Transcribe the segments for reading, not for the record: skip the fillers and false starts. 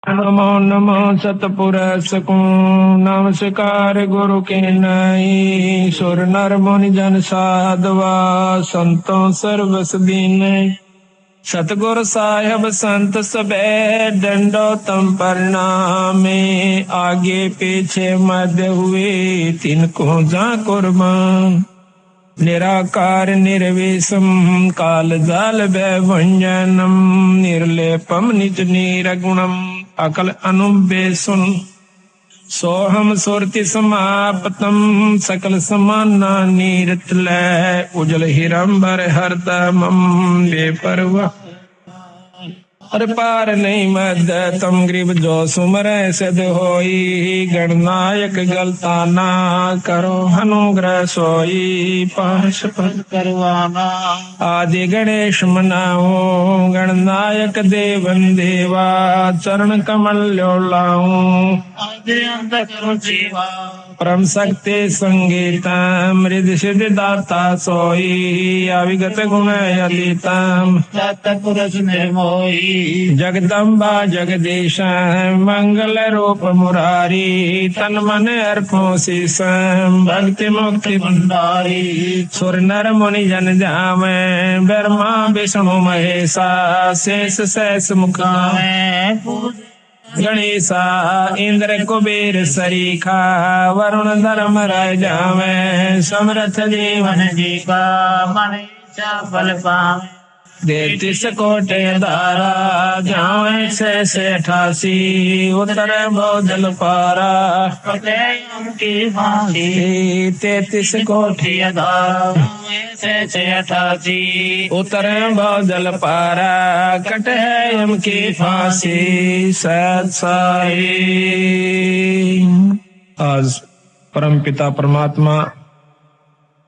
नमो नमो सतपुरुष को नमस्कार गुरु के नई सुर नर मुनि जन साधवा संतों सर्वस दीन सतगुर साहेब संत सबे दंडोतम प्रणामे आगे पीछे मध्य हुए तिनको जा कुर्बान निराकार निर्विषम काल जाल भंजनम निर्लेपम निज निरगुणम अकल अनुबेसुन सोहम सुरति समापतम सकल समाना नीरतलय उजल हिरंबर हरदमम बेपरवाह और पार नहीं मद तम ग्रीब जो सुमर सद होई गणनायक गलता ना करो अनुग्रह सोई पाश पद करवाना आदि गणेश मनाओ गणनायक देवन देवा चरण कमल लाऊं आदि अंत करो जीवा परम शक्ति संगीता मृद सिद्ध दाता सोई अविगत गुण अतीतम सतपुरुष निर्मोही जगदम्बा जगदीश मंगल रूप मुरारी तन मन अर्पो शीश भक्ति मुक्ति भंडारी सुर नर मुनि जन जामे ब्रह्मा विष्णु महेशा शेष शेष मुखा गणेशा इंद्र कुबेर सरीखा वरुण धर्म राय जावे समरथ जीवन जी का मनीषा फल पावे देतीस कोटे दारा जावे से 88 उत्तर बोधल पारा की फांसी 33 कोठी दारा से 88 उत्तर बोधल पारा कट है यम की फांसी सत्साई। आज परम पिता परमात्मा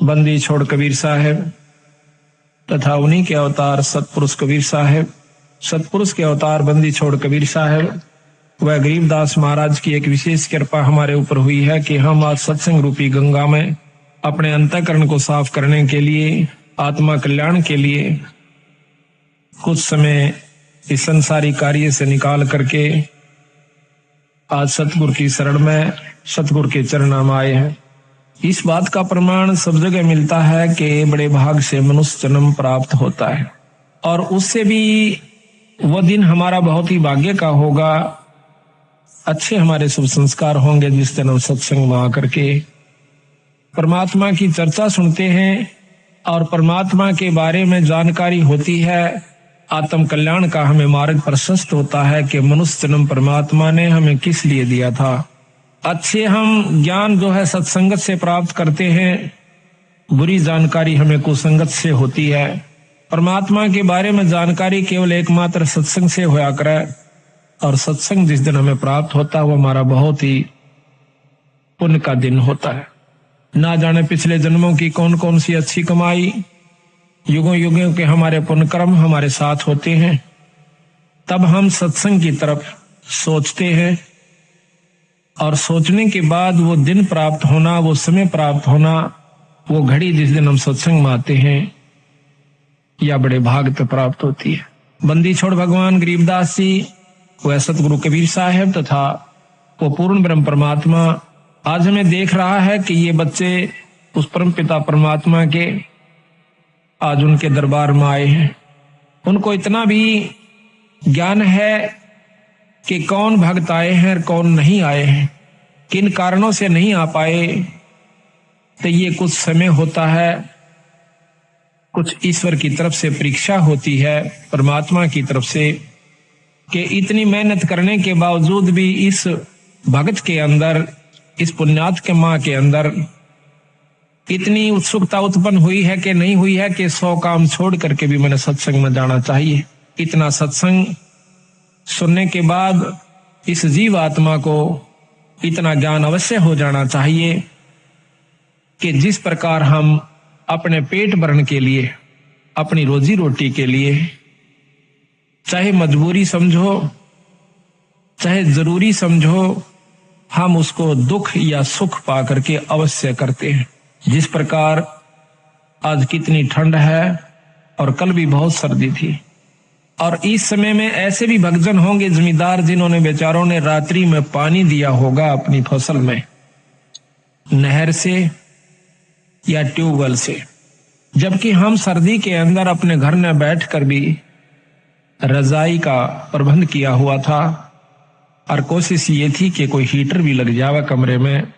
बंदी छोड़ कबीर साहब तथा उन्हीं के अवतार सतपुरुष कबीर साहब, सतपुरुष के अवतार बंदी छोड़ कबीर साहब व गरीबदास महाराज की एक विशेष कृपा हमारे ऊपर हुई है कि हम आज सत्संग रूपी गंगा में अपने अंतःकरण को साफ करने के लिए, आत्मा कल्याण के लिए कुछ समय इस संसारी कार्य से निकाल करके आज सतगुरु की शरण में सतगुरु के चरणाम आए हैं। इस बात का प्रमाण सब जगह मिलता है कि बड़े भाग से मनुष्य जन्म प्राप्त होता है और उससे भी वह दिन हमारा बहुत ही भाग्य का होगा, अच्छे हमारे शुभ संस्कार होंगे जिस दिन हम सत्संग में आकर के परमात्मा की चर्चा सुनते हैं और परमात्मा के बारे में जानकारी होती है। आत्म कल्याण का हमें मार्ग प्रशस्त होता है कि मनुष्य जन्म परमात्मा ने हमें किस लिए दिया था। अच्छे हम ज्ञान जो है सत्संगत से प्राप्त करते हैं, बुरी जानकारी हमें कुसंगत से होती है। परमात्मा के बारे में जानकारी केवल एकमात्र सत्संग से होया करे और सत्संग जिस दिन हमें प्राप्त होता है वो हमारा बहुत ही पुण्य का दिन होता है। ना जाने पिछले जन्मों की कौन कौन सी अच्छी कमाई, युगों युगों के हमारे पुण्य कर्म हमारे साथ होते हैं, तब हम सत्संग की तरफ सोचते हैं और सोचने के बाद वो दिन प्राप्त होना, वो समय प्राप्त होना, वो घड़ी जिस दिन हम सत्संग में आते हैं या बड़े भाग पे प्राप्त होती है। बंदी छोड़ भगवान गरीबदास जी, वह सतगुरु कबीर साहब तथा वो पूर्ण ब्रह्म परमात्मा आज हमें देख रहा है कि ये बच्चे उस परम पिता परमात्मा के आज उनके दरबार में आए हैं। उनको इतना भी ज्ञान है कि कौन भक्त आए हैं और कौन नहीं आए हैं, किन कारणों से नहीं आ पाए। तो ये कुछ समय होता है, कुछ ईश्वर की तरफ से परीक्षा होती है, परमात्मा की तरफ से, कि इतनी मेहनत करने के बावजूद भी इस भक्त के अंदर, इस पुण्यात्मा के अंदर इतनी उत्सुकता उत्पन्न हुई है कि नहीं हुई है कि 100 काम छोड़ करके भी मैंने सत्संग में जाना चाहिए। इतना सत्संग सुनने के बाद इस जीव आत्मा को इतना ज्ञान अवश्य हो जाना चाहिए कि जिस प्रकार हम अपने पेट भरण के लिए, अपनी रोजी रोटी के लिए, चाहे मजबूरी समझो चाहे जरूरी समझो, हम उसको दुख या सुख पा करके अवश्य करते हैं। जिस प्रकार आज कितनी ठंड है और कल भी बहुत सर्दी थी, और इस समय में ऐसे भी भक्तजन होंगे जमींदार जिन्होंने बेचारों ने रात्रि में पानी दिया होगा अपनी फसल में, नहर से या ट्यूबवेल से, जबकि हम सर्दी के अंदर अपने घर में बैठकर भी रजाई का प्रबंध किया हुआ था और कोशिश ये थी कि कोई हीटर भी लग जावे कमरे में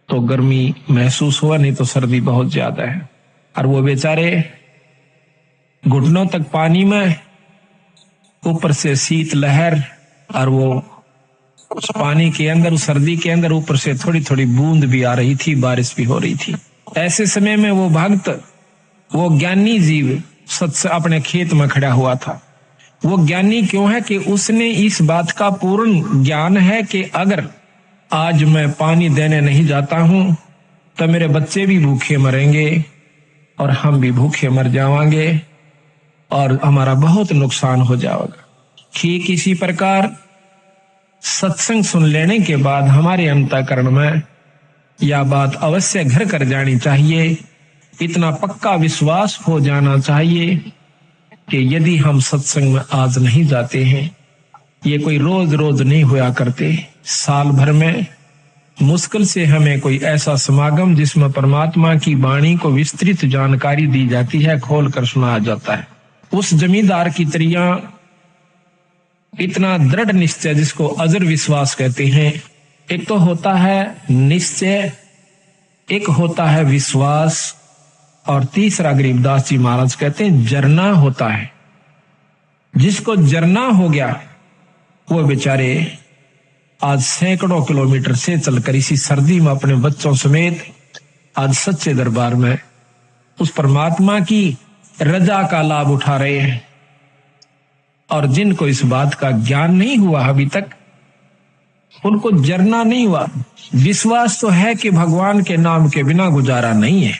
तो गर्मी महसूस हुआ, नहीं तो सर्दी बहुत ज्यादा है। और वो बेचारे घुटनों तक पानी में, ऊपर से शीत लहर, और वो उस पानी के अंदर, उस सर्दी के अंदर ऊपर से थोड़ी थोड़ी बूंद भी आ रही थी, बारिश भी हो रही थी। ऐसे समय में वो भक्त, वो ज्ञानी जीव सत्य अपने खेत में खड़ा हुआ था। वो ज्ञानी क्यों है कि उसने इस बात का पूर्ण ज्ञान है कि अगर आज मैं पानी देने नहीं जाता हूं तो मेरे बच्चे भी भूखे मरेंगे और हम भी भूखे मर जाएंगे और हमारा बहुत नुकसान हो जाएगा। ठीक इसी प्रकार सत्संग सुन लेने के बाद हमारे अंतःकरण में यह बात अवश्य घर कर जानी चाहिए, इतना पक्का विश्वास हो जाना चाहिए कि यदि हम सत्संग में आज नहीं जाते हैं, ये कोई रोज रोज नहीं हुआ करते, साल भर में मुश्किल से हमें कोई ऐसा समागम जिसमें परमात्मा की वाणी को विस्तृत जानकारी दी जाती है, खोल कर सुनाया जाता है। उस जमींदार की तरिया इतना दृढ़ निश्चय जिसको अजर विश्वास कहते हैं। एक तो होता है निश्चय, एक होता है विश्वास, और तीसरा गरीबदास जी महाराज कहते हैं जरना होता है। जिसको जरना हो गया वो बेचारे आज सैकड़ों किलोमीटर से चलकर इसी सर्दी में अपने बच्चों समेत आज सच्चे दरबार में उस परमात्मा की रजा का लाभ उठा रहे हैं। और जिनको इस बात का ज्ञान नहीं हुआ अभी तक, उनको जरना नहीं हुआ। विश्वास तो है कि भगवान के नाम के बिना गुजारा नहीं है,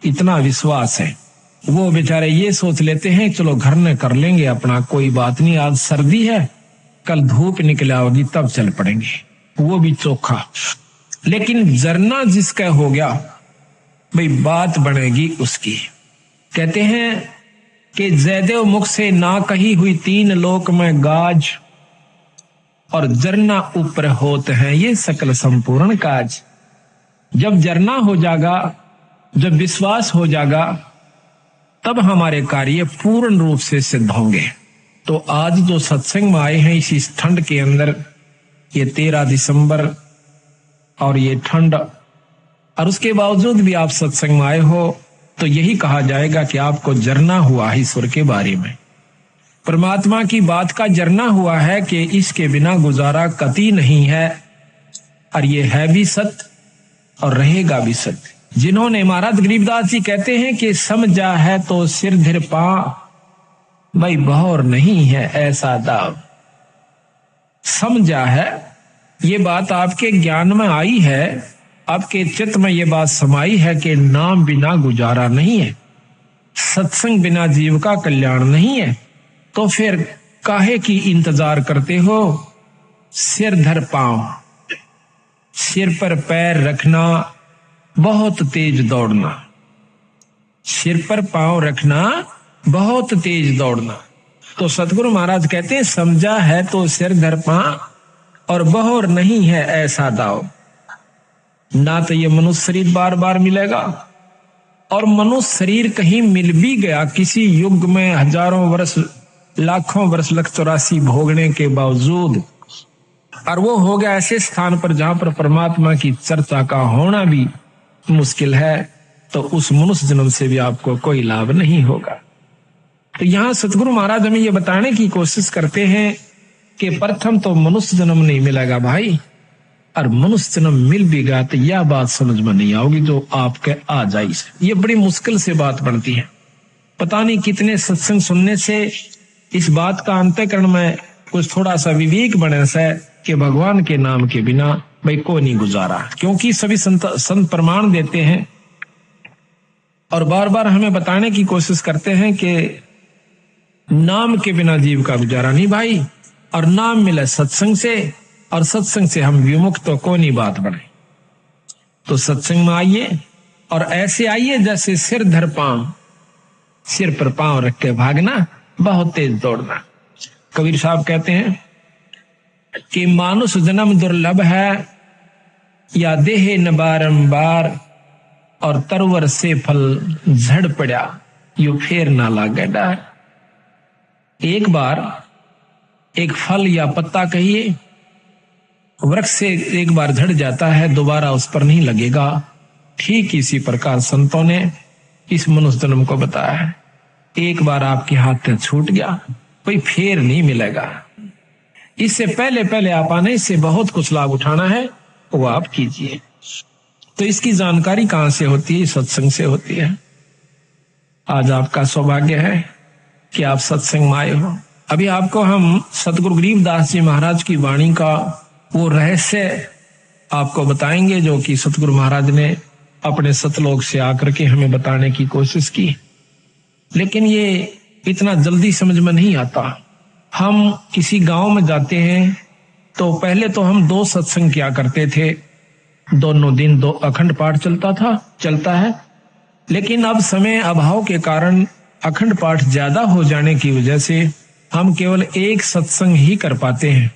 इतना विश्वास है। वो बेचारे ये सोच लेते हैं चलो घर में कर लेंगे अपना, कोई बात नहीं, आज सर्दी है, कल धूप निकल आओगी तब चल पड़ेंगे, वो भी चोखा। लेकिन जरना जिसका हो गया भाई बात बनेगी उसकी। कहते हैं कि जयदेव मुख से ना कही हुई तीन लोक में गाज, और जरना ऊपर होते हैं ये सकल संपूर्ण काज। जब जरना हो जाएगा, जब विश्वास हो जाएगा, तब हमारे कार्य पूर्ण रूप से सिद्ध होंगे। तो आज जो सत्संग में आए हैं इस ठंड के अंदर, ये 13 दिसंबर और ये ठंड, और उसके बावजूद भी आप सत्संग में आए हो, तो यही कहा जाएगा कि आपको जरना हुआ है ईश्वर के बारे में, परमात्मा की बात का जरना हुआ है कि इसके बिना गुजारा कतई नहीं है, और ये है भी सत्य और रहेगा भी सत्य। जिन्होंने, महाराज गरीबदास जी कहते हैं कि समझा है तो सिर धर पा, भाई बहौर नहीं है ऐसा दाव। समझा है, ये बात आपके ज्ञान में आई है, आपके चित्त में ये बात समाई है कि नाम बिना गुजारा नहीं है, सत्संग बिना जीव का कल्याण नहीं है, तो फिर काहे की इंतजार करते हो? सिर धर पांव, सिर पर पैर रखना, बहुत तेज दौड़ना, सिर पर पांव रखना, बहुत तेज दौड़ना। तो सतगुरु महाराज कहते हैं समझा है तो सिर धर पांव और बहौर नहीं है ऐसा दाव। ना तो ये मनुष्य शरीर बार बार मिलेगा, और मनुष्य शरीर कहीं मिल भी गया किसी युग में हजारों वर्ष, लाखों वर्ष, लख 84 भोगने के बावजूद, और वो हो गया ऐसे स्थान पर जहां पर परमात्मा की चर्चा का होना भी मुश्किल है, तो उस मनुष्य जन्म से भी आपको कोई लाभ नहीं होगा। तो यहां सतगुरु महाराज हमें ये बताने की कोशिश करते हैं कि प्रथम तो मनुष्य जन्म नहीं मिलेगा भाई, और मनुष्य जन्म मिल भी गया तो यह बात समझ में नहीं आओगी जो आपके आ जाए। ये बड़ी मुश्किल से बात बनती है। पता नहीं कितने सत्संग सुनने से इस बात का अंतःकरण में कुछ थोड़ा सा विवेक बने से कि भगवान के नाम के बिना भाई को नहीं गुजारा, क्योंकि सभी संत प्रमाण देते हैं और बार बार हमें बताने की कोशिश करते हैं कि नाम के बिना जीव का गुजारा नहीं भाई, और नाम मिले सत्संग से, और सत्संग से हम विमुक्त तो कौन ही बात बने। तो सत्संग में आइए, और ऐसे आइए जैसे सिर धर पांव, सिर पर पांव रख के भागना, बहुत तेज दौड़ना। कबीर साहब कहते हैं कि मानुष जन्म दुर्लभ है, या देह न बारंबार, और तरवर से फल झड़ पड़ा, यू फेर ना लागे डार। एक बार एक फल या पत्ता कहिए वृक्ष से एक बार झड़ जाता है, दोबारा उस पर नहीं लगेगा। ठीक इसी प्रकार संतों ने इस मनुष्य जन्म को बताया है, एक बार आपके हाथ से छूट गया, कोई फेर नहीं मिलेगा। इससे पहले पहले आप आने, इससे बहुत कुछ लाभ उठाना है, वो आप कीजिए। तो इसकी जानकारी कहां से होती है? सत्संग से होती है। आज आपका सौभाग्य है कि आप सत्संग में आए हो। अभी आपको हम सतगुरु गरीबदास जी महाराज की वाणी का वो रहस्य आपको बताएंगे, जो कि सतगुरु महाराज ने अपने सतलोक से आकर के हमें बताने की कोशिश की। लेकिन ये इतना जल्दी समझ में नहीं आता। हम किसी गांव में जाते हैं तो पहले तो हम 2 सत्संग किया करते थे, दोनों दिन 2 अखंड पाठ चलता है। लेकिन अब समय अभाव के कारण अखंड पाठ ज्यादा हो जाने की वजह से हम केवल 1 सत्संग ही कर पाते हैं।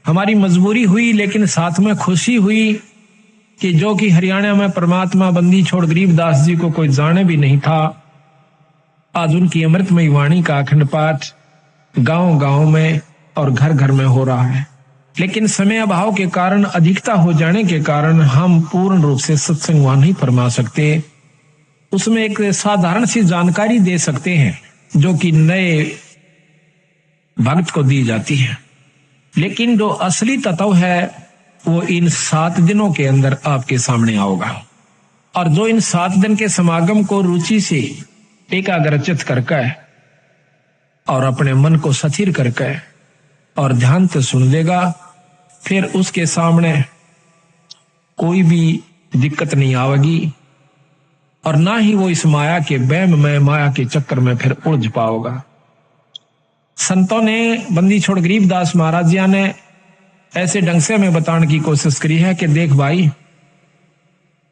हमारी मजबूरी हुई, लेकिन साथ में खुशी हुई कि जो कि हरियाणा में परमात्मा बंदी छोड़ गरीबदास जी को कोई जाने भी नहीं था, आज उनकी अमृतमयी वाणी का अखंड पाठ गांव गांव में और घर घर में हो रहा है। लेकिन समय अभाव के कारण, अधिकता हो जाने के कारण हम पूर्ण रूप से सत्संग वहां नहीं फरमा सकते। उसमें एक साधारण सी जानकारी दे सकते हैं जो कि नए भक्त को दी जाती है। लेकिन जो असली तत्व है वो इन 7 दिनों के अंदर आपके सामने आओगा। और जो इन 7 दिन के समागम को रुचि से एकाग्रचित करके और अपने मन को स्थिर करके और ध्यान से सुन लेगा, फिर उसके सामने कोई भी दिक्कत नहीं आवेगी और ना ही वो इस माया के वहम में, माया के चक्कर में फिर उलझ पाओगा। संतों ने, बंदी छोड़ गरीबदास महाराज जी ने ऐसे ढंग से हमें बताने की कोशिश करी है कि देख भाई,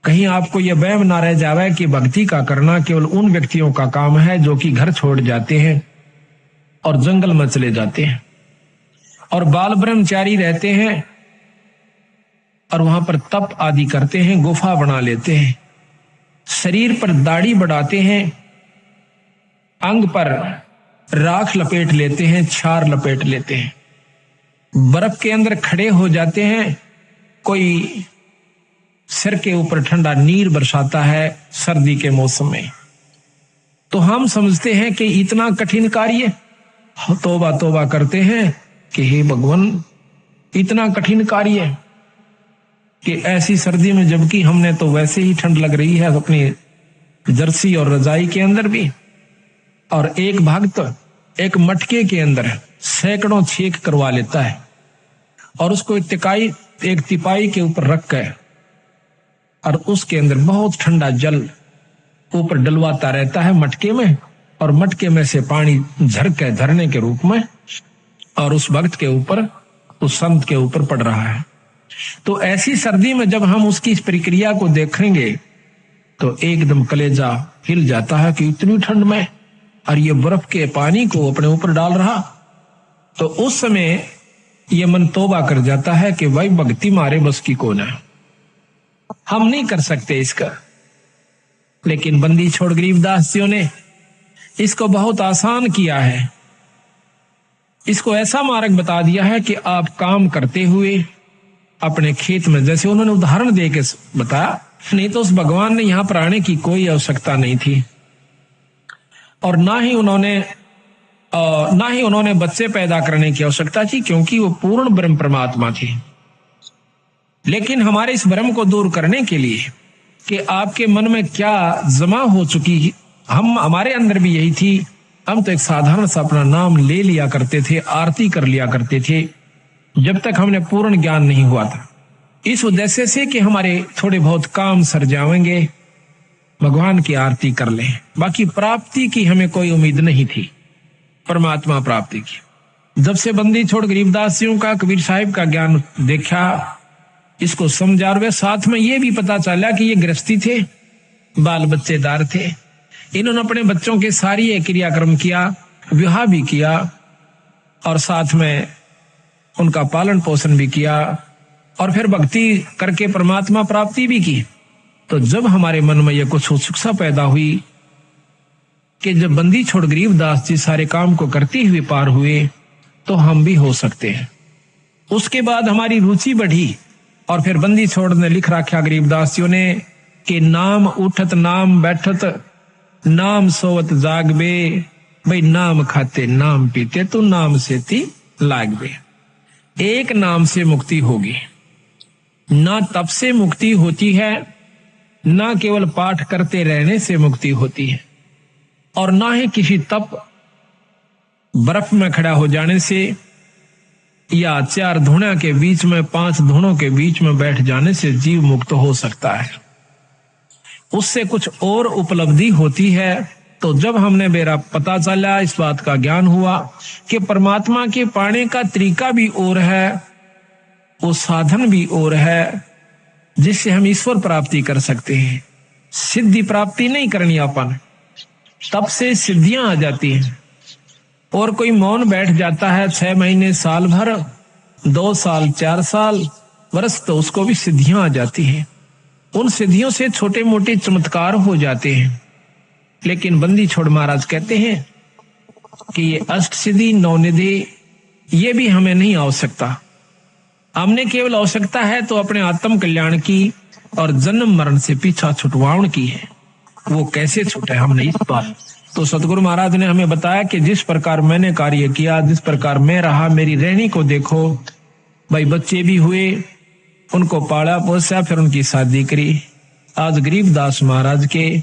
कहीं आपको यह वहम ना रह जावे कि भक्ति का करना केवल उन व्यक्तियों का काम है जो कि घर छोड़ जाते हैं और जंगल में चले जाते हैं और बाल ब्रह्मचारी रहते हैं और वहां पर तप आदि करते हैं, गुफा बना लेते हैं, शरीर पर दाढ़ी बढ़ाते हैं, अंग पर राख लपेट लेते हैं, छार लपेट लेते हैं, बर्फ के अंदर खड़े हो जाते हैं, कोई सिर के ऊपर ठंडा नीर बरसाता है सर्दी के मौसम में। तो हम समझते हैं कि इतना कठिन कार्य, तौबा तौबा करते हैं कि हे भगवान, इतना कठिन कार्य कि ऐसी सर्दी में, जबकि हमने तो वैसे ही ठंड लग रही है अपनी जर्सी और रजाई के अंदर भी। और एक भक्त एक मटके के अंदर सैकड़ों छेक करवा लेता है और उसको एक तिपाई के ऊपर रख कर और उसके अंदर बहुत ठंडा जल ऊपर डलवाता रहता है मटके में, और मटके में से पानी झरके झरने के रूप में और उस भक्त के ऊपर, उस संत के ऊपर पड़ रहा है। तो ऐसी सर्दी में जब हम उसकी इस प्रक्रिया को देखेंगे तो एकदम कलेजा हिल जाता है कि इतनी ठंड में और ये बर्फ के पानी को अपने ऊपर डाल रहा। तो उस समय ये मन तौबा कर जाता है कि भाई भक्ति मारे बस की कौन है, हम नहीं कर सकते इसका। लेकिन बंदी छोड़ गरीबदास जी ने इसको बहुत आसान किया है। इसको ऐसा मार्ग बता दिया है कि आप काम करते हुए अपने खेत में, जैसे उन्होंने उदाहरण दे के बताया, नहीं तो उस भगवान ने यहां पर आने की कोई आवश्यकता नहीं थी और ना ही उन्होंने बच्चे पैदा करने की आवश्यकता थी, क्योंकि वो पूर्ण ब्रह्म परमात्मा थी। लेकिन हमारे इस भ्रम को दूर करने के लिए कि आपके मन में क्या जमा हो चुकी, हमारे अंदर भी यही थी। हम तो एक साधारण सा अपना नाम ले लिया करते थे, आरती कर लिया करते थे, जब तक हमने पूर्ण ज्ञान नहीं हुआ था। इस उद्देश्य से कि हमारे थोड़े बहुत काम सर जाएंगे, भगवान की आरती कर लें, बाकी प्राप्ति की हमें कोई उम्मीद नहीं थी, परमात्मा प्राप्ति की। जब से बंदी छोड़ गरीबदास जी का, कबीर साहिब का ज्ञान देखा, इसको समझा, और वे साथ में ये भी पता चला कि ये गृहस्थी थे, बाल बच्चेदार थे, इन्होंने अपने बच्चों के सारी ये क्रियाक्रम किया, विवाह भी किया और साथ में उनका पालन पोषण भी किया और फिर भक्ति करके परमात्मा प्राप्ति भी की। तो जब हमारे मन में यह कुछ उत्सुकता पैदा हुई कि जब बंदी छोड़ गरीबदास जी सारे काम को करते हुए पार हुए तो हम भी हो सकते हैं। उसके बाद हमारी रुचि बढ़ी और फिर बंदी छोड़ ने लिख रखा गरीबदासियों ने कि नाम उठत नाम बैठत नाम सोवत जागबे, भाई नाम खाते नाम पीते तो नाम से ती लागबे। एक नाम से मुक्ति होगी, ना तप से मुक्ति होती है, ना केवल पाठ करते रहने से मुक्ति होती है, और ना ही किसी तप बर्फ में खड़ा हो जाने से या 4 धुना के बीच में 5 धुनों के बीच में बैठ जाने से जीव मुक्त हो सकता है। उससे कुछ और उपलब्धि होती है। तो जब हमने मेरा पता चला, इस बात का ज्ञान हुआ कि परमात्मा के पाने का तरीका भी और है, वो साधन भी और है जिससे हम ईश्वर प्राप्ति कर सकते हैं। सिद्धि प्राप्ति नहीं करनी अपन, तब से सिद्धियां आ जाती हैं। और कोई मौन बैठ जाता है 6 महीने, साल भर, 2 साल, 4 साल, वर्ष, तो उसको भी सिद्धियां आ जाती हैं। उन सिद्धियों से छोटे मोटे चमत्कार हो जाते हैं। लेकिन बंदी छोड़ महाराज कहते हैं कि ये अष्ट सिद्धि 9 निधि ये भी हमें नहीं आवश्यकता। हमने केवल आवश्यकता है तो अपने आत्म कल्याण की और जन्म मरण से पीछा छुटवाउन की है। वो कैसे छूटे हमने इस बात। तो सतगुरु महाराज ने हमें बताया कि जिस प्रकार मैंने कार्य किया, जिस प्रकार मैं रहा, मेरी रहनी को देखो। भाई बच्चे भी हुए, उनको पाला पोसा, फिर उनकी शादी करी। आज गरीबदास महाराज के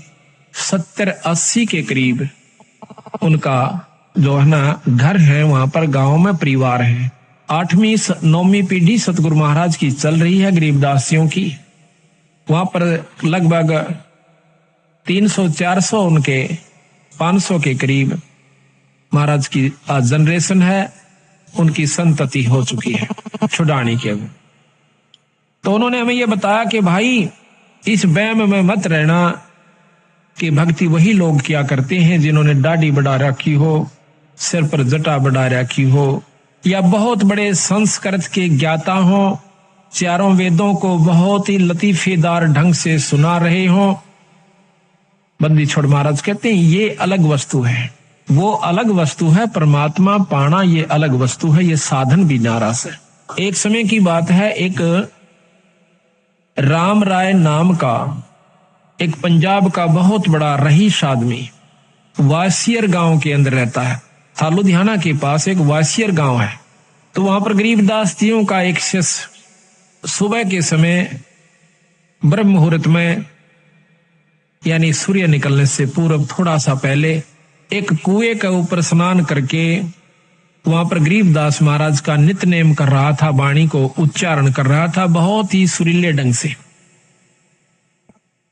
70-80 के करीब उनका जो है ना घर है, वहां पर गांव में परिवार है। 8वीं 9वीं पीढ़ी सतगुरु महाराज की चल रही है गरीबदासियों की। वहां पर लगभग 300-400 उनके 500 के करीब महाराज की आज जनरेशन है, उनकी संतति हो चुकी है छुड़ाने के। तो उन्होंने हमें यह बताया कि भाई इस वहम में मत रहना कि भक्ति वही लोग किया करते हैं जिन्होंने दाढ़ी बढ़ा रखी हो, सिर पर जटा बढ़ा रखी हो, या बहुत बड़े संस्कृत के ज्ञाता हो, चारों वेदों को बहुत ही लतीफेदार ढंग से सुना रहे हो। बंदी छोड़ महाराज कहते हैं ये अलग वस्तु है, वो अलग वस्तु है। परमात्मा पाना ये अलग वस्तु है, ये साधन भी नाराज है। एक समय की बात है, एक राम राय नाम का एक पंजाब का बहुत बड़ा रईस आदमी वासियर गांव के अंदर रहता है। था लुधियाना के पास एक वासियर गांव है। तो वहां पर गरीबदास जियों का एक शिष्य सुबह के समय ब्रह्म मुहूर्त में, यानी सूर्य निकलने से पूर्व थोड़ा सा पहले, एक कुएं के ऊपर स्नान करके वहां पर गरीबदास महाराज का नित्य नेम कर रहा था, वाणी को उच्चारण कर रहा था बहुत ही सुरीले ढंग से।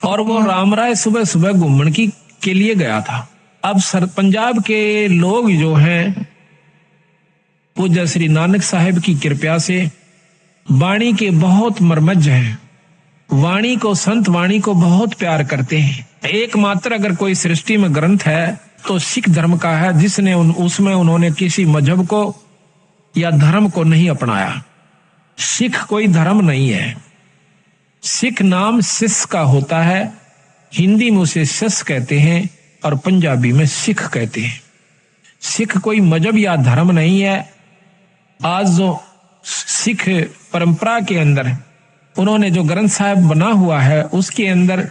और वो राम राय सुबह सुबह घूमने के लिए गया था। अब पंजाब के लोग जो हैं पूज्य श्री नानक साहिब की कृपा से वाणी के बहुत मर्मज्ज हैं, वाणी को, संत वाणी को बहुत प्यार करते हैं। एकमात्र अगर कोई सृष्टि में ग्रंथ है तो सिख धर्म का है, जिसने उसमें उन्होंने किसी मजहब को या धर्म को नहीं अपनाया। सिख कोई धर्म नहीं है। सिख नाम शिष्य का होता है, हिंदी में उसे शिष्य कहते हैं और पंजाबी में सिख कहते हैं। सिख कोई मजहब या धर्म नहीं है। आज जो सिख परंपरा के अंदर उन्होंने जो ग्रंथ साहिब बना हुआ है, उसके अंदर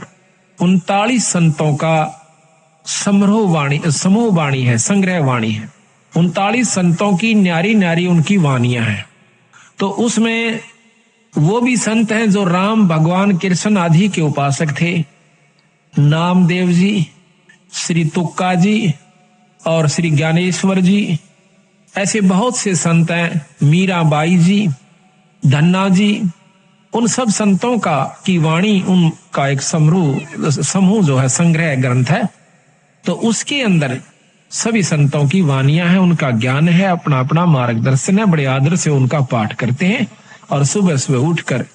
39 संतों का समूह वाणी है, संग्रह वाणी है। 39 संतों की न्यारी न्यारी उनकी वाणियां हैं। तो उसमें वो भी संत हैं जो राम, भगवान, कृष्ण आदि के उपासक थे। नामदेव जी, श्री तुक्का जी और श्री ज्ञानेश्वर जी, ऐसे बहुत से संत हैं। मीराबाई जी, धन्ना जी, उन सब संतों का की वाणी, उनका एक समूह जो है संग्रह ग्रंथ है। तो उसके अंदर सभी संतों की वाणियां हैं, उनका ज्ञान है, अपना अपना मार्गदर्शन है। बड़े आदर से उनका पाठ करते हैं और सुबह सुबह उठकर,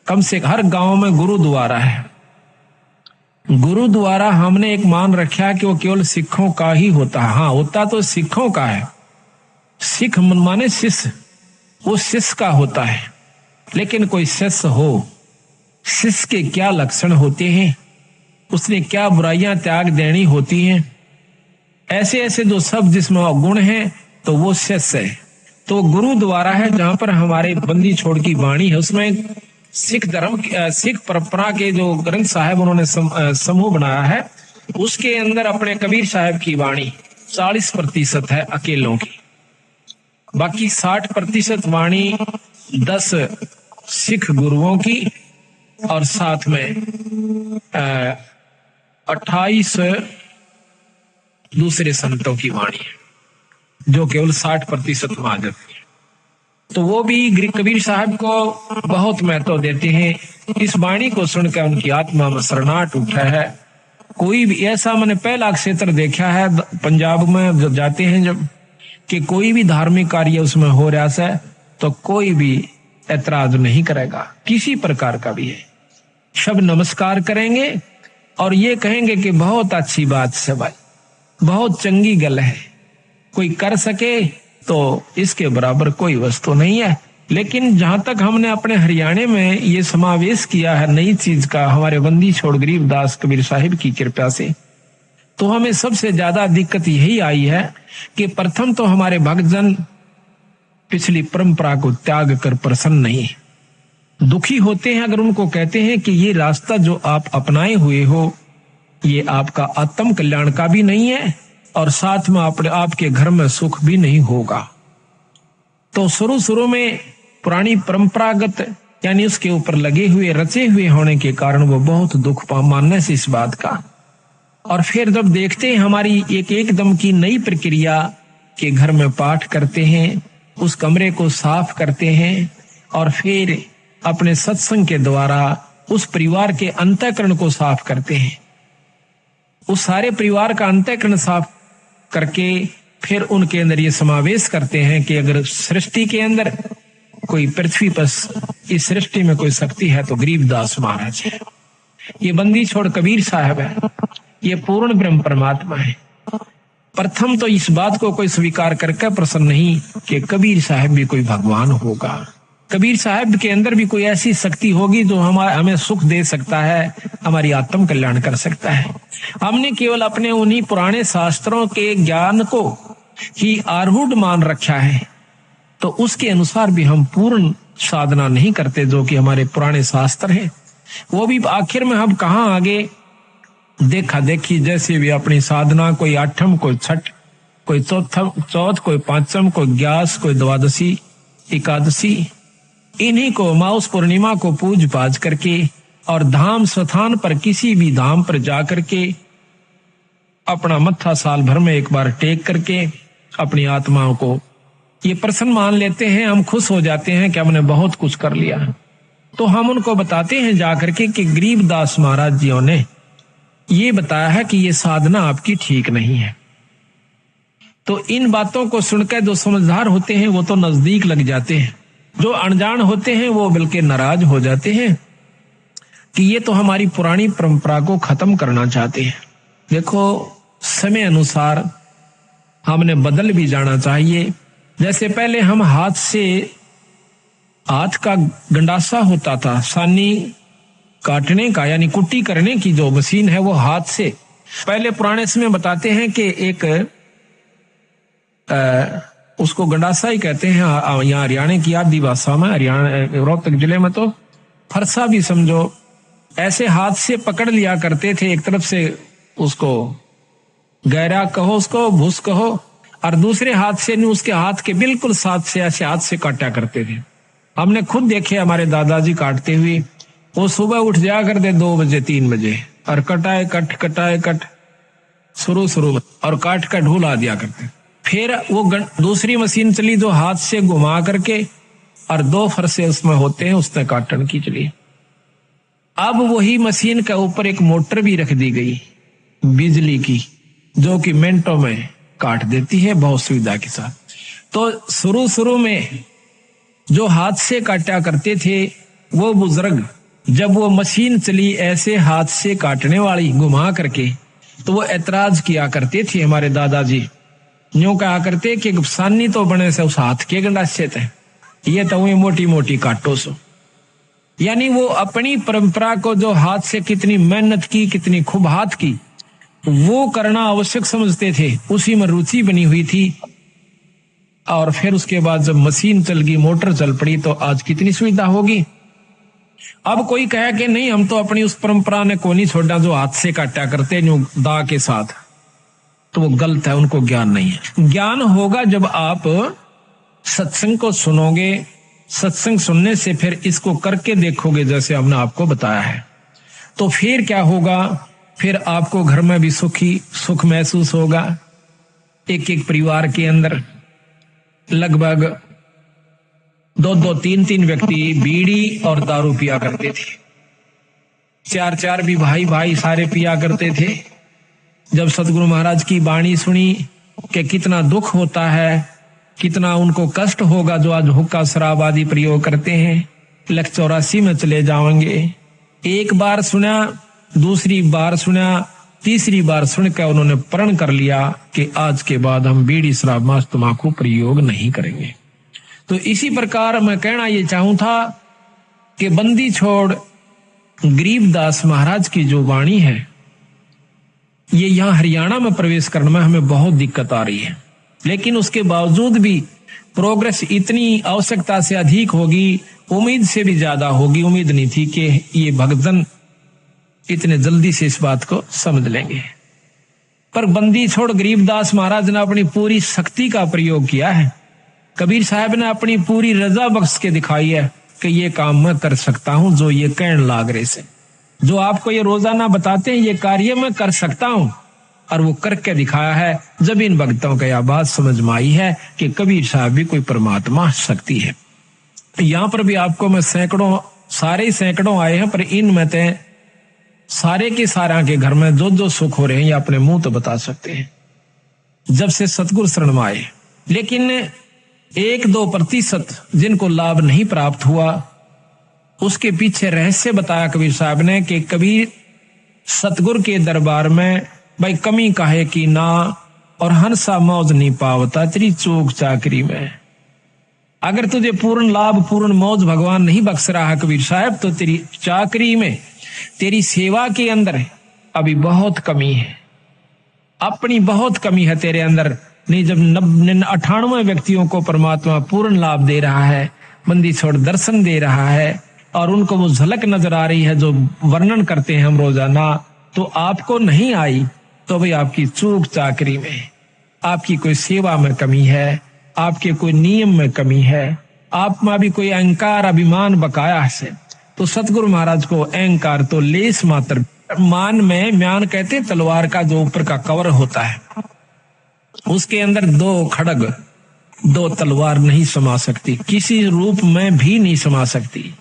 कम से हर गांव में गुरुद्वारा है, गुरु द्वारा हमने एक मान रखा कि वो केवल सिखों का ही होता है। हाँ, होता तो सिखों का है, सिख माने शिष्य, वो शिष्य का होता है। लेकिन कोई शिष्य हो, शिष्य के क्या लक्षण होते हैं, उसने क्या बुराइयां त्याग देनी होती हैं, ऐसे ऐसे जो सब जिसमें गुण हैं, तो वो शिष्य है। तो गुरु द्वारा है। जहां पर हमारे बंदी छोड़ की वाणी है, उसमें सिख धर्म, सिख परंपरा के जो ग्रंथ साहब उन्होंने समूह बनाया है, उसके अंदर अपने कबीर साहब की वाणी 40% है अकेलों की, बाकी 60% वाणी 10 सिख गुरुओं की और साथ में 28 दूसरे संतों की वाणी है, जो केवल 60% में आ जाती है। तो वो भी कबीर साहब को बहुत महत्व देते हैं। इस वाणी को सुनकर उनकी आत्मा में शरणाहट उठा है। कोई भी ऐसा, मैंने पहला क्षेत्र देखा है पंजाब में जब जाते हैं, जब कि कोई भी धार्मिक कार्य उसमें हो रहा है तो कोई भी ऐतराज नहीं करेगा, किसी प्रकार का भी है। सब नमस्कार करेंगे और ये कहेंगे कि बहुत अच्छी बात है भाई, बहुत चंगी गल है, कोई कर सके तो इसके बराबर कोई वस्तु नहीं है। लेकिन जहां तक हमने अपने हरियाणा में ये समावेश किया है नई चीज का, हमारे बंदी छोड़ गरीबदास कबीर साहिब की कृपा से, तो हमें सबसे ज्यादा दिक्कत यही आई है कि प्रथम तो हमारे भक्तजन पिछली परंपरा को त्याग कर प्रसन्न नहीं, दुखी होते हैं अगर उनको कहते हैं कि ये रास्ता जो आप अपनाए हुए हो ये आपका आत्म कल्याण का भी नहीं है और साथ में आपके घर में सुख भी नहीं होगा। तो शुरू शुरू में पुरानी परंपरागत यानी उसके ऊपर लगे हुए रचे हुए होने के कारण वो बहुत दुख मानने से इस बात का। और फिर जब देखते हैं हमारी एक एकदम की नई प्रक्रिया के घर में पाठ करते हैं, उस कमरे को साफ करते हैं और फिर अपने सत्संग के द्वारा उस परिवार के अंतःकरण को साफ करते हैं, उस सारे परिवार का अंतःकरण साफ करके फिर उनके अंदर ये समावेश करते हैं कि अगर सृष्टि के अंदर कोई पृथ्वी पर इस सृष्टि में कोई शक्ति है तो गरीबदास महाराज है, ये बंदी छोड़ कबीर साहब है, ये पूर्ण ब्रह्म परमात्मा है। प्रथम तो इस बात को कोई स्वीकार करके प्रसन्न नहीं कि कबीर साहब भी कोई भगवान होगा, कबीर साहब के अंदर भी कोई ऐसी शक्ति होगी जो हमें सुख दे सकता है, हमारी आत्म कल्याण कर सकता है। हमने केवल अपने उन्हीं पुराने शास्त्रों के ज्ञान को ही आरूढ़ मान रखा है, तो उसके अनुसार भी हम पूर्ण साधना नहीं करते जो कि हमारे पुराने शास्त्र हैं। वो भी आखिर में हम कहाँ आगे देखा देखी जैसे भी अपनी साधना, कोई आठम, कोई छठ, कोई चौथ, कोई पांचम, कोई ग्यास, कोई द्वादशी, एकादशी, इन्हीं को माउस पूर्णिमा को पूज पाज करके और धाम स्थान पर किसी भी धाम पर जा करके अपना मत्था साल भर में एक बार टेक करके अपनी आत्माओं को ये प्रसन्न मान लेते हैं, हम खुश हो जाते हैं कि हमने बहुत कुछ कर लिया। तो हम उनको बताते हैं जाकर के कि गरीबदास महाराज जियों ने ये बताया है कि ये साधना आपकी ठीक नहीं है। तो इन बातों को सुनकर जो समझदार होते हैं वो तो नजदीक लग जाते हैं, जो अनजान होते हैं वो बल्कि नाराज हो जाते हैं कि ये तो हमारी पुरानी परंपरा को खत्म करना चाहते हैं। देखो, समय अनुसार हमने बदल भी जाना चाहिए। जैसे पहले हम हाथ का गंडासा होता था, सानी काटने का यानी कुट्टी करने की जो मशीन है वो हाथ से, पहले पुराने समय बताते हैं कि एक उसको गंडासा ही कहते हैं यहाँ हरियाणा की आदि भाषा में, हरियाणा रोहतक जिले में तो फरसा भी समझो, ऐसे हाथ से पकड़ लिया करते थे। एक तरफ से उसको गहरा कहो, उसको भूस कहो, और दूसरे हाथ से नहीं, उसके हाथ के बिल्कुल साथ से ऐसे हाथ से काटा करते थे। हमने खुद देखे हमारे दादाजी काटते हुए, वो सुबह उठ जाया करते 2 बजे 3 बजे और कटाए कट शुरू में और काट कर ढूला दिया करते। फिर वो दूसरी मशीन चली जो हाथ से घुमा करके और 2 फरसे उसमें होते हैं, उसने काटन की चली। अब वही मशीन के ऊपर एक मोटर भी रख दी गई बिजली की, जो कि मिनटों में काट देती है बहुत सुविधा के साथ। तो शुरू में जो हाथ से काटा करते थे वो बुजुर्ग जब वो मशीन चली ऐसे हाथ से काटने वाली घुमा करके, तो वो ऐतराज किया करते थे हमारे दादाजी। यूं कहा करते कि सानी तो बने से उस हाथ के गंडासे थे, ये तो वही मोटी मोटी काटो सो। यानी वो अपनी परंपरा को जो हाथ से कितनी मेहनत की, कितनी खूब हाथ की, वो करना आवश्यक समझते थे, उसी में रुचि बनी हुई थी। और फिर उसके बाद जब मशीन चल गई, मोटर चल पड़ी, तो आज कितनी सुविधा होगी। अब कोई कहे कि नहीं हम तो अपनी उस परंपरा ने को नहीं छोड़ा जो हाथ से काटा करते जो दा के साथ, तो वो गलत है, उनको ज्ञान नहीं है। ज्ञान होगा जब आप सत्संग को सुनोगे, सत्संग सुनने से फिर इसको करके देखोगे जैसे हमने आपको बताया है, तो फिर क्या होगा, फिर आपको घर में भी सुख महसूस होगा। एक एक परिवार के अंदर लगभग 2-2, 3-3 व्यक्ति बीड़ी और दारू पिया करते थे, 4-4 भी भाई सारे पिया करते थे। जब सतगुरु महाराज की वाणी सुनी कि कितना दुख होता है, कितना उनको कष्ट होगा जो आज हुक्का शराब आदि प्रयोग करते हैं, 184 में चले जाएंगे। एक बार सुना, दूसरी बार सुना, तीसरी बार सुनकर उन्होंने प्रण कर लिया कि आज के बाद हम बीड़ी शराब मांस तंबाकू प्रयोग नहीं करेंगे। तो इसी प्रकार मैं कहना ये चाहूं था कि बंदी छोड़ गरीबदास महाराज की जो वाणी है, ये यहाँ हरियाणा में प्रवेश करने में हमें बहुत दिक्कत आ रही है, लेकिन उसके बावजूद भी प्रोग्रेस इतनी आवश्यकता से अधिक होगी, उम्मीद से भी ज्यादा होगी। उम्मीद नहीं थी कि ये भक्तजन इतने जल्दी से इस बात को समझ लेंगे। पर बंदी छोड़ गरीबदास महाराज ने अपनी पूरी शक्ति का प्रयोग किया है। कबीर साहब ने अपनी पूरी रजा बख्श के दिखाई है कि ये काम मैं कर सकता हूं, जो ये कहने लाग रहे से, जो आपको ये रोजाना बताते हैं, ये कार्य मैं कर सकता हूं, और वो करके दिखाया है। जब इन भक्तों को यह बात समझ में आई है कि कबीर साहब भी कोई परमात्मा शक्ति है। यहाँ पर भी आपको मैं सैकड़ों आए हैं, पर इनमें तो सारे के सारा के घर में जो सुख हो रहे हैं, ये अपने मुंह तो बता सकते हैं जब से सतगुरु शरण में आए। लेकिन 1-2% जिनको लाभ नहीं प्राप्त हुआ, उसके पीछे रहस्य बताया कबीर साहब ने कि कबीर सतगुरु के दरबार में भाई कमी काहे की ना, और हंसा मौज नहीं पावता तेरी चूक चाकरी में। अगर तुझे पूर्ण लाभ पूर्ण मौज भगवान नहीं बख्श रहा है कबीर साहब, तो तेरी चाकरी में, तेरी सेवा के अंदर अभी बहुत कमी है, अपनी बहुत कमी है तेरे अंदर। नहीं, जब 98 व्यक्तियों को परमात्मा पूर्ण लाभ दे रहा है, बंदी छोड़ दर्शन दे रहा है, और उनको वो झलक नजर आ रही है जो वर्णन करते हैं हम रोजाना, तो आपको नहीं आई, तो भाई आपकी चूक चाकरी में, आपकी कोई सेवा में कमी है, आपके कोई नियम में कमी है, आप में भी कोई अहंकार अभिमान बकाया है। तो सतगुरु महाराज को अहंकार तो लेस मात्र, मान में म्यान कहते तलवार का जो ऊपर का कवर होता है, उसके अंदर 2 खड़ग 2 तलवार नहीं समा सकती, किसी रूप में भी नहीं समा सकती।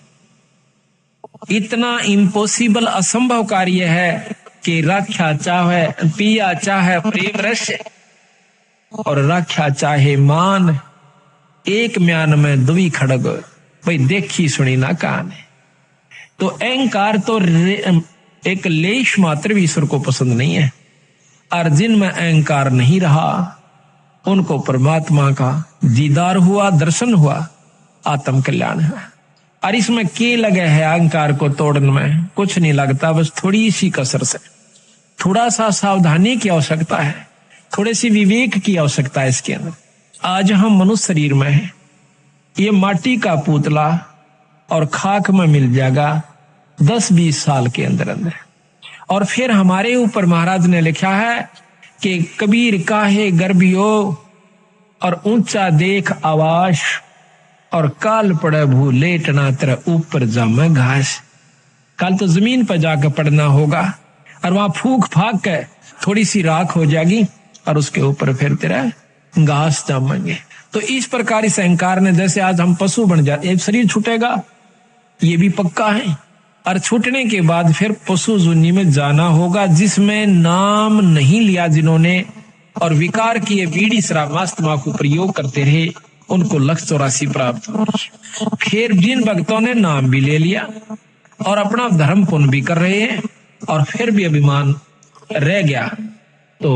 इतना इम्पॉसिबल असंभव कार्य है कि राख्या चाहे पिया चाहे प्रेम रस, और राख्या चाहे मान, एक म्यान में 2 खड़ग, भाई देखी सुनी ना कान है। तो अहंकार तो एक लेश मात्र भी ईश्वर को पसंद नहीं है, और जिनमें अहंकार नहीं रहा उनको परमात्मा का दीदार हुआ, दर्शन हुआ, आत्म कल्याण है। और इसमें के लगे है अहंकार को तोड़ने में, कुछ नहीं लगता, बस थोड़ी सी कसर से, थोड़ा सा सावधानी की आवश्यकता है, थोड़े सी विवेक की आवश्यकता है इसके अंदर। आज हम मनुष्य शरीर में हैं, ये माटी का पुतला और खाक में मिल जाएगा 10-20 साल के अंदर अंदर। और फिर हमारे ऊपर महाराज ने लिखा है कि कबीर काहे गर्भियो, और ऊंचा देख आवास, और काल पड़े भू लेटना तेरा ऊपर जामे घास। कल तो जमीन पर जाकर पड़ना होगा, और वहां फूक फाक के थोड़ी सी राख हो जाएगी, और उसके ऊपर फिर तेरा घास जामेंगे। तो इस प्रकार इस अहंकार ने, जैसे आज हम पशु बन जाते, एक शरीर छूटेगा ये भी पक्का है, और छूटने के बाद फिर पशु जुन्नी में जाना होगा, जिसमें नाम नहीं लिया जिन्होंने, और विकार किए बीड़ी शराब मांस तंबाकू प्रयोग करते रहे, उनको 184 प्राप्त हो। फिर जिन भक्तों ने नाम भी ले लिया, और अपना धर्म पुण्य भी कर रहे हैं और फिर भी अभिमान रह गया तो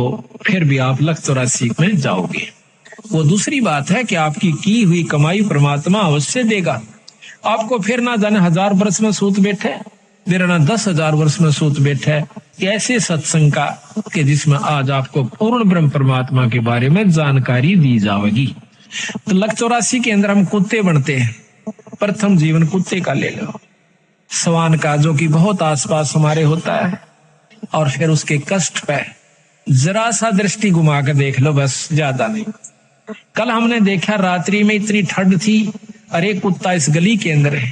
फिर भी आप लख 84 में जाओगे। वो दूसरी बात है कि आपकी की हुई कमाई परमात्मा अवश्य देगा आपको। फिर ना जाने 1000 वर्ष में सूत बैठे, फिर ना 10,000 वर्ष में सूत बैठे ऐसे सत्संग का कि जिसमें आज आपको पूर्ण ब्रह्म परमात्मा के बारे में जानकारी दी जाएगी। तो लख 84 के अंदर हम कुत्ते बनते हैं। प्रथम जीवन कुत्ते का ले लो, स्वान का जो कि बहुत आसपास हमारे होता है, और फिर उसके कष्ट पे जरा सा दृष्टि घुमा कर देख लो, बस ज्यादा नहीं। कल हमने देखा रात्रि में इतनी ठंड थी और एक कुत्ता इस गली के अंदर है,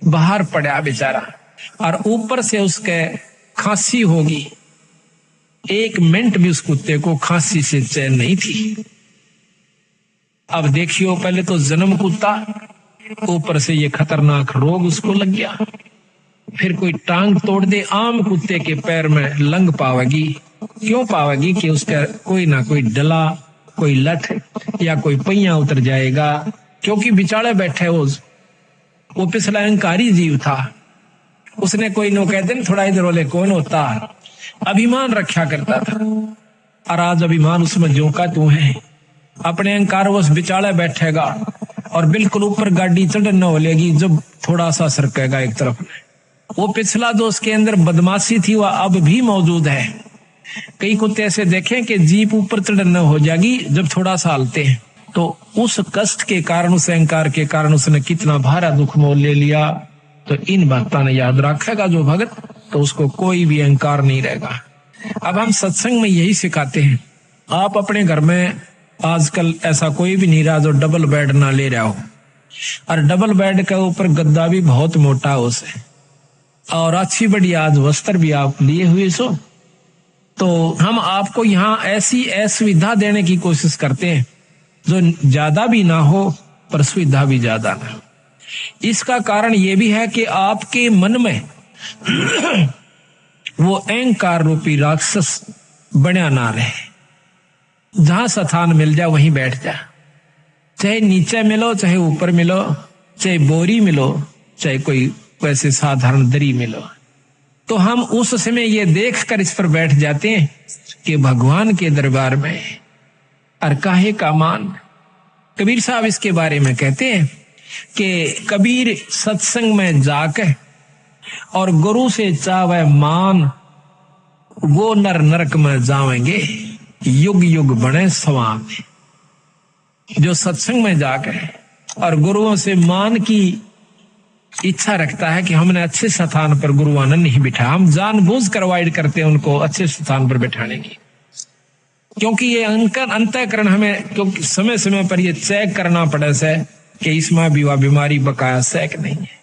बाहर पड़ा बेचारा, और ऊपर से उसके खांसी होगी। 1 मिनट भी उस कुत्ते को खांसी से चैन नहीं थी। अब देखियो, पहले तो जन्म कुत्ता, ऊपर से ये खतरनाक रोग उसको लग गया। फिर कोई टांग तोड़ दे, आम कुत्ते के पैर में लंग पावेगी। क्यों पावेगी? कि उसका कोई ना कोई डला, कोई लठ या कोई पहिया उतर जाएगा, क्योंकि बिचारे बैठे वो पिछला अहंकारी जीव था। उसने कोई नो कहते न थोड़ा इधर वाले कौन होता, अभिमान रखा करता था, और आज अभिमान उसमें जो का तू है। अपने अहंकार वो बिचारे बैठेगा और बिल्कुल ऊपर गाड़ी चढ़ना हो लेगी जब थोड़ा सा सरकेगा एक तरफ। वो पिछला जो उसके अंदर बदमाशी थी वह अब भी मौजूद है। कई कुत्ते ऐसे देखें कि जीप ऊपर चढ़ना हो जाएगी जब थोड़ा सा हलते हैं, तो उस कष्ट के कारण, उस अहंकार के कारण उसने कितना भारा दुख मोल ले लिया। तो इन बातों ने याद रखेगा जो भगत, तो उसको कोई भी अहंकार नहीं रहेगा। अब हम सत्संग में यही सिखाते हैं। आप अपने घर में आजकल ऐसा कोई भी नहीं रहा जो डबल बेड ना ले रहा हो, और डबल बेड के ऊपर गद्दा भी बहुत मोटा हो से, और अच्छी बड़ी आज वस्त्र भी आप लिए हुए सो। तो हम आपको यहाँ ऐसी असुविधा देने की कोशिश करते हैं जो ज्यादा भी ना हो पर सुविधा भी ज्यादा ना हो। इसका कारण ये भी है कि आपके मन में वो अहंकार रूपी राक्षस बना ना रहे। जहां स्थान मिल जाए वहीं बैठ जा, चाहे नीचे मिलो, चाहे ऊपर मिलो, चाहे बोरी मिलो, चाहे कोई वैसे साधारण दरी मिलो। तो हम उस समय ये देखकर इस पर बैठ जाते हैं कि भगवान के दरबार में और काहे का मान। कबीर साहब इसके बारे में कहते हैं कि कबीर सत्संग में जाकर और गुरु से चावे मान, वो नर नरक में जाएंगे, युग युग बने सवान। जो सत्संग में जाकर और गुरुओं से मान की इच्छा रखता है कि हमने अच्छे स्थान पर गुरु आनंद नहीं बिठा, हम जानबूझ कर अवॉइड करते हैं उनको अच्छे स्थान पर बिठाने की, क्योंकि ये अंतःकरण हमें क्योंकि समय समय पर ये चेक करना पड़े से कि इसमें भी वह बीमारी बकाया सैक नहीं है।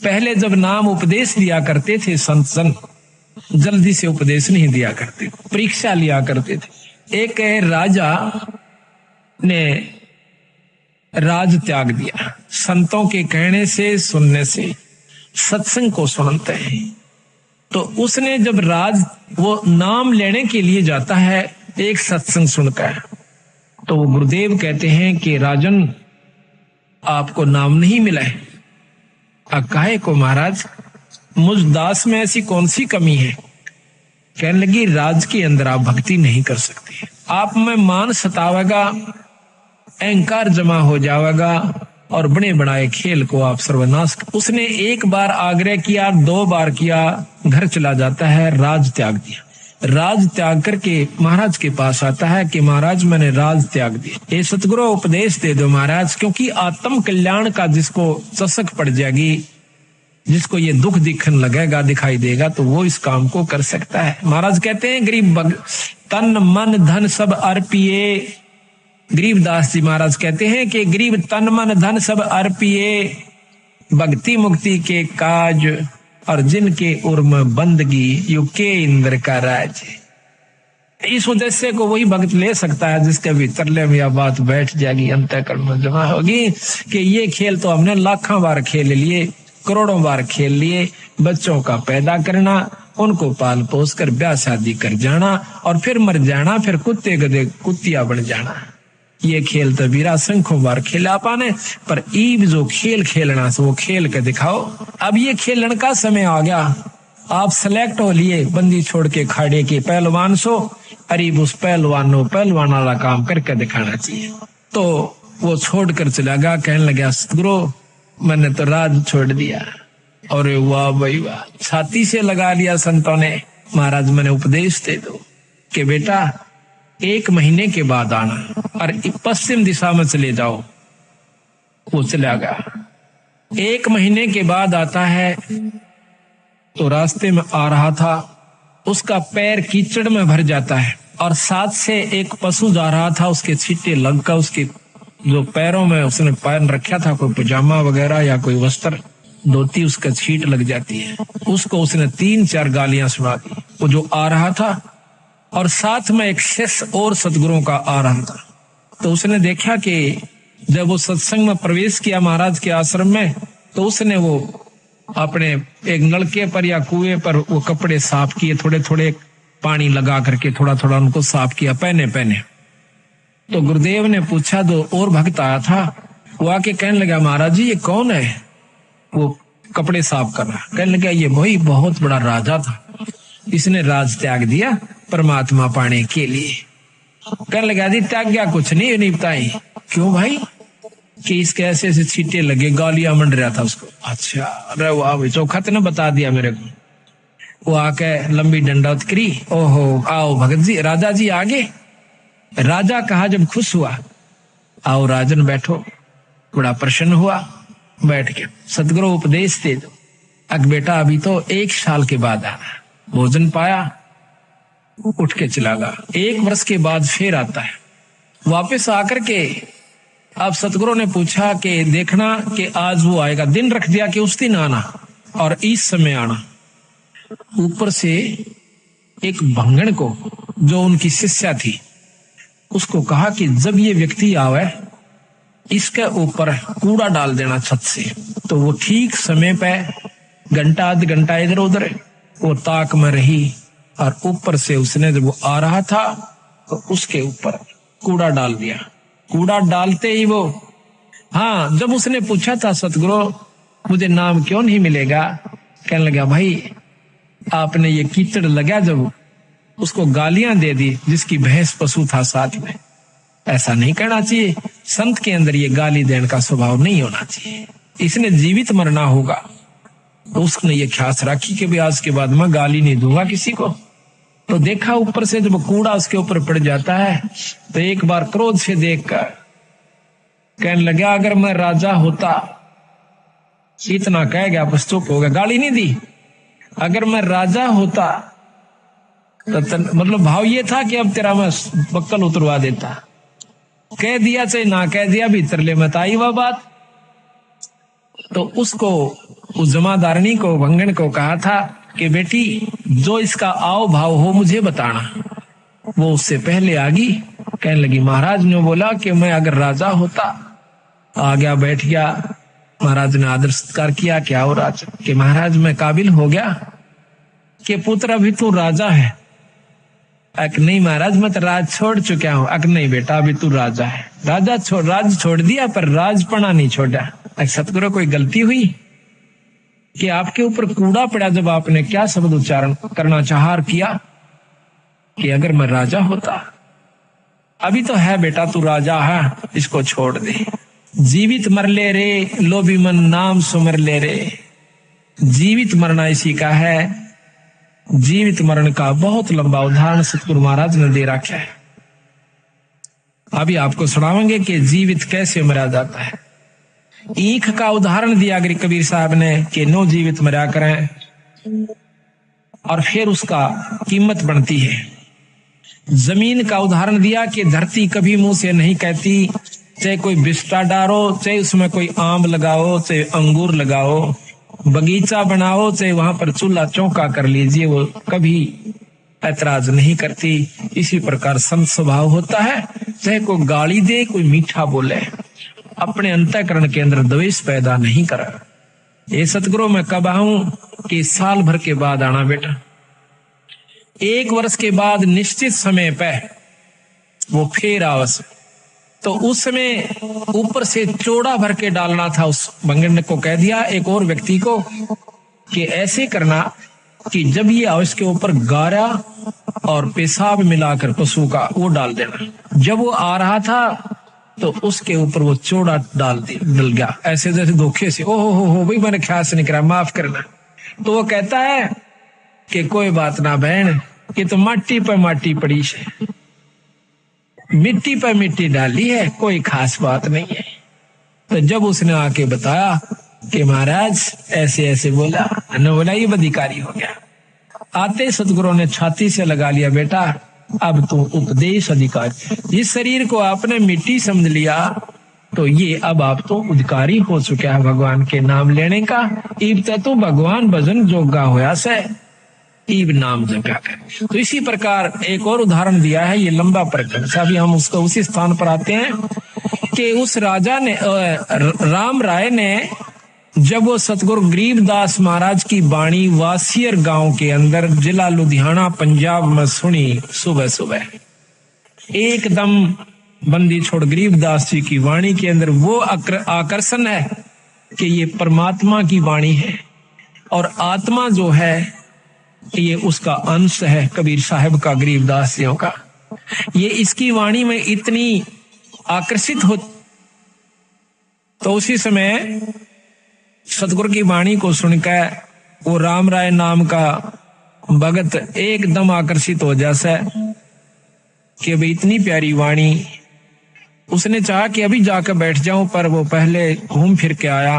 पहले जब नाम उपदेश दिया करते थे संत जल्दी से उपदेश नहीं दिया करते, परीक्षा लिया करते थे। एक राजा ने राज त्याग दिया, संतों के कहने से सुनने से, सत्संग को सुनते हैं। तो उसने जब राज वो नाम लेने के लिए जाता है एक सत्संग सुनकर, तो वो गुरुदेव कहते हैं कि राजन आपको नाम नहीं मिला है। काहे को महाराज, मुझ दास में ऐसी कौन सी कमी है? कहने लगी राज के अंदर आप भक्ति नहीं कर सकते, आप में मान सतावेगा, अहंकार जमा हो जाएगा और बड़े बनाए खेल को आप सर्वनाश। उसने एक बार आग्रह किया, 2 बार किया, घर चला जाता है, राज त्याग दिया। राज त्याग करके महाराज के पास आता है कि महाराज मैंने राज त्याग दिया, ये सतगुरु उपदेश दे दो महाराज, क्योंकि आत्म कल्याण का जिसको चसक पड़ जाएगी, जिसको ये दुख दिखने लगेगा, दिखाई देगा, तो वो इस काम को कर सकता है। महाराज कहते हैं गरीब तन मन धन सब अर्पिए, गरीबदास जी महाराज कहते हैं कि गरीब तन मन धन सब अर्पिए, भक्ति मुक्ति के काज और जिनके उर्म बंदगी, यू के इंद्र का राज। इस उद्देश्य को वही भक्त ले सकता है जिसके भीतर ले यह बात बैठ जाएगी, अंतःकरण में जमा होगी कि ये खेल तो हमने लाखों बार खेल लिए, करोड़ों बार खेल लिए। बच्चों का पैदा करना, उनको पाल पोस कर ब्याह शादी कर जाना और फिर मर जाना, फिर कुत्ते गधे कुत्तिया बन जाना। ये खेल तो बीरा संखों बार खेला पाने, पर ईब जो खेल खेलना से वो खेल के दिखाओ। अब ये खेलन का समय आ गया, आप सिलेक्ट हो लिए बंदी छोड़ के खाड़े के पहलवान सो, अरीब उस पहलवान वाला काम करके दिखाना चाहिए। तो वो छोड़कर चला गया, कहने लगा सतगुरु मैंने तो राज छोड़ दिया। और वाह भाई वाह, छाती से लगा लिया संतों ने। महाराज मैंने उपदेश दे दो कि बेटा 1 महीने के बाद आना और पश्चिम दिशा में चले जाओ। वो चला गया। 1 महीने के बाद आता है तो रास्ते में आ रहा था, उसका पैर कीचड़ में भर जाता है और साथ से एक पशु जा रहा था, उसके छींटे लगकर उसके जो पैरों में उसने पहन रखा था कोई पजामा वगैरह या कोई वस्त्र धोती, उसका छींट लग जाती है। उसको उसने 3-4 गालियां सुना दी। वो जो आ रहा था और साथ में एक शिष्य और सतगुरुओं का आ रहा था, तो उसने देखा कि जब वो सत्संग में प्रवेश किया महाराज के आश्रम में, तो उसने वो अपने एक नलके पर या कुएं पर वो कपड़े साफ किए, थोड़े थोड़े पानी लगा करके थोड़ा थोड़ा उनको साफ किया पहने। तो गुरुदेव ने पूछा, जो और भक्त आया था वो आके कहने लगा महाराज जी ये कौन है? वो कपड़े साफ कर रहा। कहने लगा ये वही बहुत बड़ा राजा था, इसने राज त्याग दिया परमात्मा पाने के लिए। कहने लगा जी त्याग गया कुछ नहीं बताई। क्यों भाई? कि इसके ऐसे छींटे लगे, गालियां मंड रहा था उसको। अच्छा अरे वाह भाई, चौखा ने बता दिया मेरे को। वो आके लंबी डंडौत करी। ओहो आओ भगत जी, राजा जी आगे। राजा कहा जब खुश हुआ, आओ राजन बैठो। बड़ा प्रसन्न हुआ, बैठ के सतगुरु उपदेश दे दो। अग बेटा अभी तो 1 साल के बाद आना। भोजन पाया, उठ के चला गया। 1 वर्ष के बाद फिर आता है, वापस आकर के अब सतगुरु ने पूछा कि देखना कि आज वो आएगा, दिन रख दिया कि उस दिन आना और इस समय आना। ऊपर से एक भंगण को जो उनकी शिष्या थी उसको कहा कि जब ये व्यक्ति आवे इसके ऊपर कूड़ा डाल देना छत से। तो वो ठीक समय पे घंटा आध घंटा इधर उधर वो ताक में रही और ऊपर से उसने जब वो आ रहा था तो उसके ऊपर कूड़ा डाल दिया। कूड़ा डालते ही वो, हाँ जब उसने पूछा था सतगुरु मुझे नाम क्यों नहीं मिलेगा, कहने लगा भाई आपने ये कीचड़ लगा जब उसको गालियां दे दी जिसकी भैंस पशु था साथ में। ऐसा नहीं करना चाहिए, संत के अंदर ये गाली देने का स्वभाव नहीं होना चाहिए। इसने जीवित मरना होगा तो उसने ये ख्यास रखी कि भी आज के बाद मैं गाली नहीं दूंगा किसी को। तो देखा ऊपर से जब कूड़ा उसके ऊपर पड़ जाता है तो एक बार क्रोध से देखकर कहने लगा अगर मैं राजा होता, इतना कह गया बस चुप हो गया, गाली नहीं दी। अगर मैं राजा होता तो मतलब भाव ये था कि अब तेरा मैं बक्कल उतरवा देता। कह दिया चाहे ना कह दिया, भीतर ले मत आई वह बात। तो उसको उस जमादारनी को भंगन को कहा था कि बेटी जो इसका आओ भाव हो मुझे बताना। वो उससे पहले आ गई, कहने लगी महाराज ने बोला कि मैं अगर राजा होता। आ गया, बैठ गया। महाराज ने आदर सत्कार किया। क्या हो राज? कि महाराज मैं काबिल हो गया कि पुत्र अभी तू राजा है। अक नहीं महाराज मैं तो राज छोड़ चुका हूँ। अक नहीं बेटा अभी तू राजा है। राज छोड़ दिया पर राजपना नहीं छोड़ा। सतगुरु कोई गलती हुई कि आपके ऊपर कूड़ा पड़ा जब आपने क्या शब्द उच्चारण करना चाहा किया कि अगर मैं राजा होता। अभी तो है बेटा तू राजा है, इसको छोड़ दे। जीवित मर ले रे लोभी मन नाम सुमर ले रे। जीवित मरना इसी का है। जीवित मरण का बहुत लंबा उदाहरण सतगुरु महाराज ने दे रखा है। अभी आपको सुनाएंगे कि जीवित कैसे मरा जाता है। ईख का उदाहरण दिया कबीर साहब ने कि नो जीवित मरा करें और फिर उसका कीमत बनती है। जमीन का उदाहरण दिया कि धरती कभी मुंह से नहीं कहती, चाहे कोई बिस्टा डालो, चाहे उसमें कोई आम लगाओ, चाहे अंगूर लगाओ, बगीचा बनाओ, चाहे वहां पर चूल्हा चौका कर लीजिए, वो कभी ऐतराज नहीं करती। इसी प्रकार संत स्वभाव होता है। चाहे कोई गाली दे, कोई मीठा बोले, अपने अंतःकरण के अंदर द्वेष पैदा नहीं करा। ये सतगुरु मैं कब आऊं कि साल भर के बाद आना बेटा। 1 वर्ष के बाद निश्चित समय पे वो फिर आवश्यक तो उस समय ऊपर से चौड़ा भर के डालना था। उस बंगड़ ने को कह दिया एक और व्यक्ति को कि ऐसे करना कि जब ये आओ इसके ऊपर गारा और पेशाब मिलाकर पशु का वो डाल देना। जब वो आ रहा था तो उसके ऊपर वो चौड़ा डल गया, ऐसे जैसे धोखे से। ओहो हो भाई, मैंने ख्याल से नहीं करा, माफ करना। तो वो कहता है कि कोई बात ना बहन, ये तो माटी पर माटी पड़ी है, मिट्टी पर मिट्टी डाली है, कोई खास बात नहीं है। तो जब उसने आके बताया कि महाराज ऐसे ऐसे बोला, ने बोला ये अधिकारी हो गया। आते सतगुरु ने छाती से लगा लिया, बेटा अब तू उपदेश अधिकारी, जिस शरीर को आपने मिट्टी समझ लिया तो ये अब आप तो अधिकारी हो चुका है भगवान के नाम लेने का। इब तू भगवान भजन जोगा होया से, इब नाम जगा कर। तो इसी प्रकार एक और उदाहरण दिया है, ये लंबा प्रकरण, अभी हम उसको उसी स्थान पर आते हैं कि उस राजा ने राम राय ने जब वो सतगुरु गरीबदास महाराज की वाणी वासियर गांव के अंदर जिला लुधियाना पंजाब में सुनी, सुबह सुबह एकदम बंदी छोड़ गरीबदास जी की वाणी के अंदर वो आकर्षण है कि ये परमात्मा की वाणी है और आत्मा जो है ये उसका अंश है कबीर साहब का, गरीबदास जियों का। ये इसकी वाणी में इतनी आकर्षित हो, तो उसी समय सतगुरु की वाणी को सुनकर वो राम राय नाम का भगत एकदम आकर्षित हो जाता है कि भाई इतनी प्यारी वाणी। उसने चाहा कि अभी जाकर बैठ जाऊं, पर वो पहले घूम फिर के आया,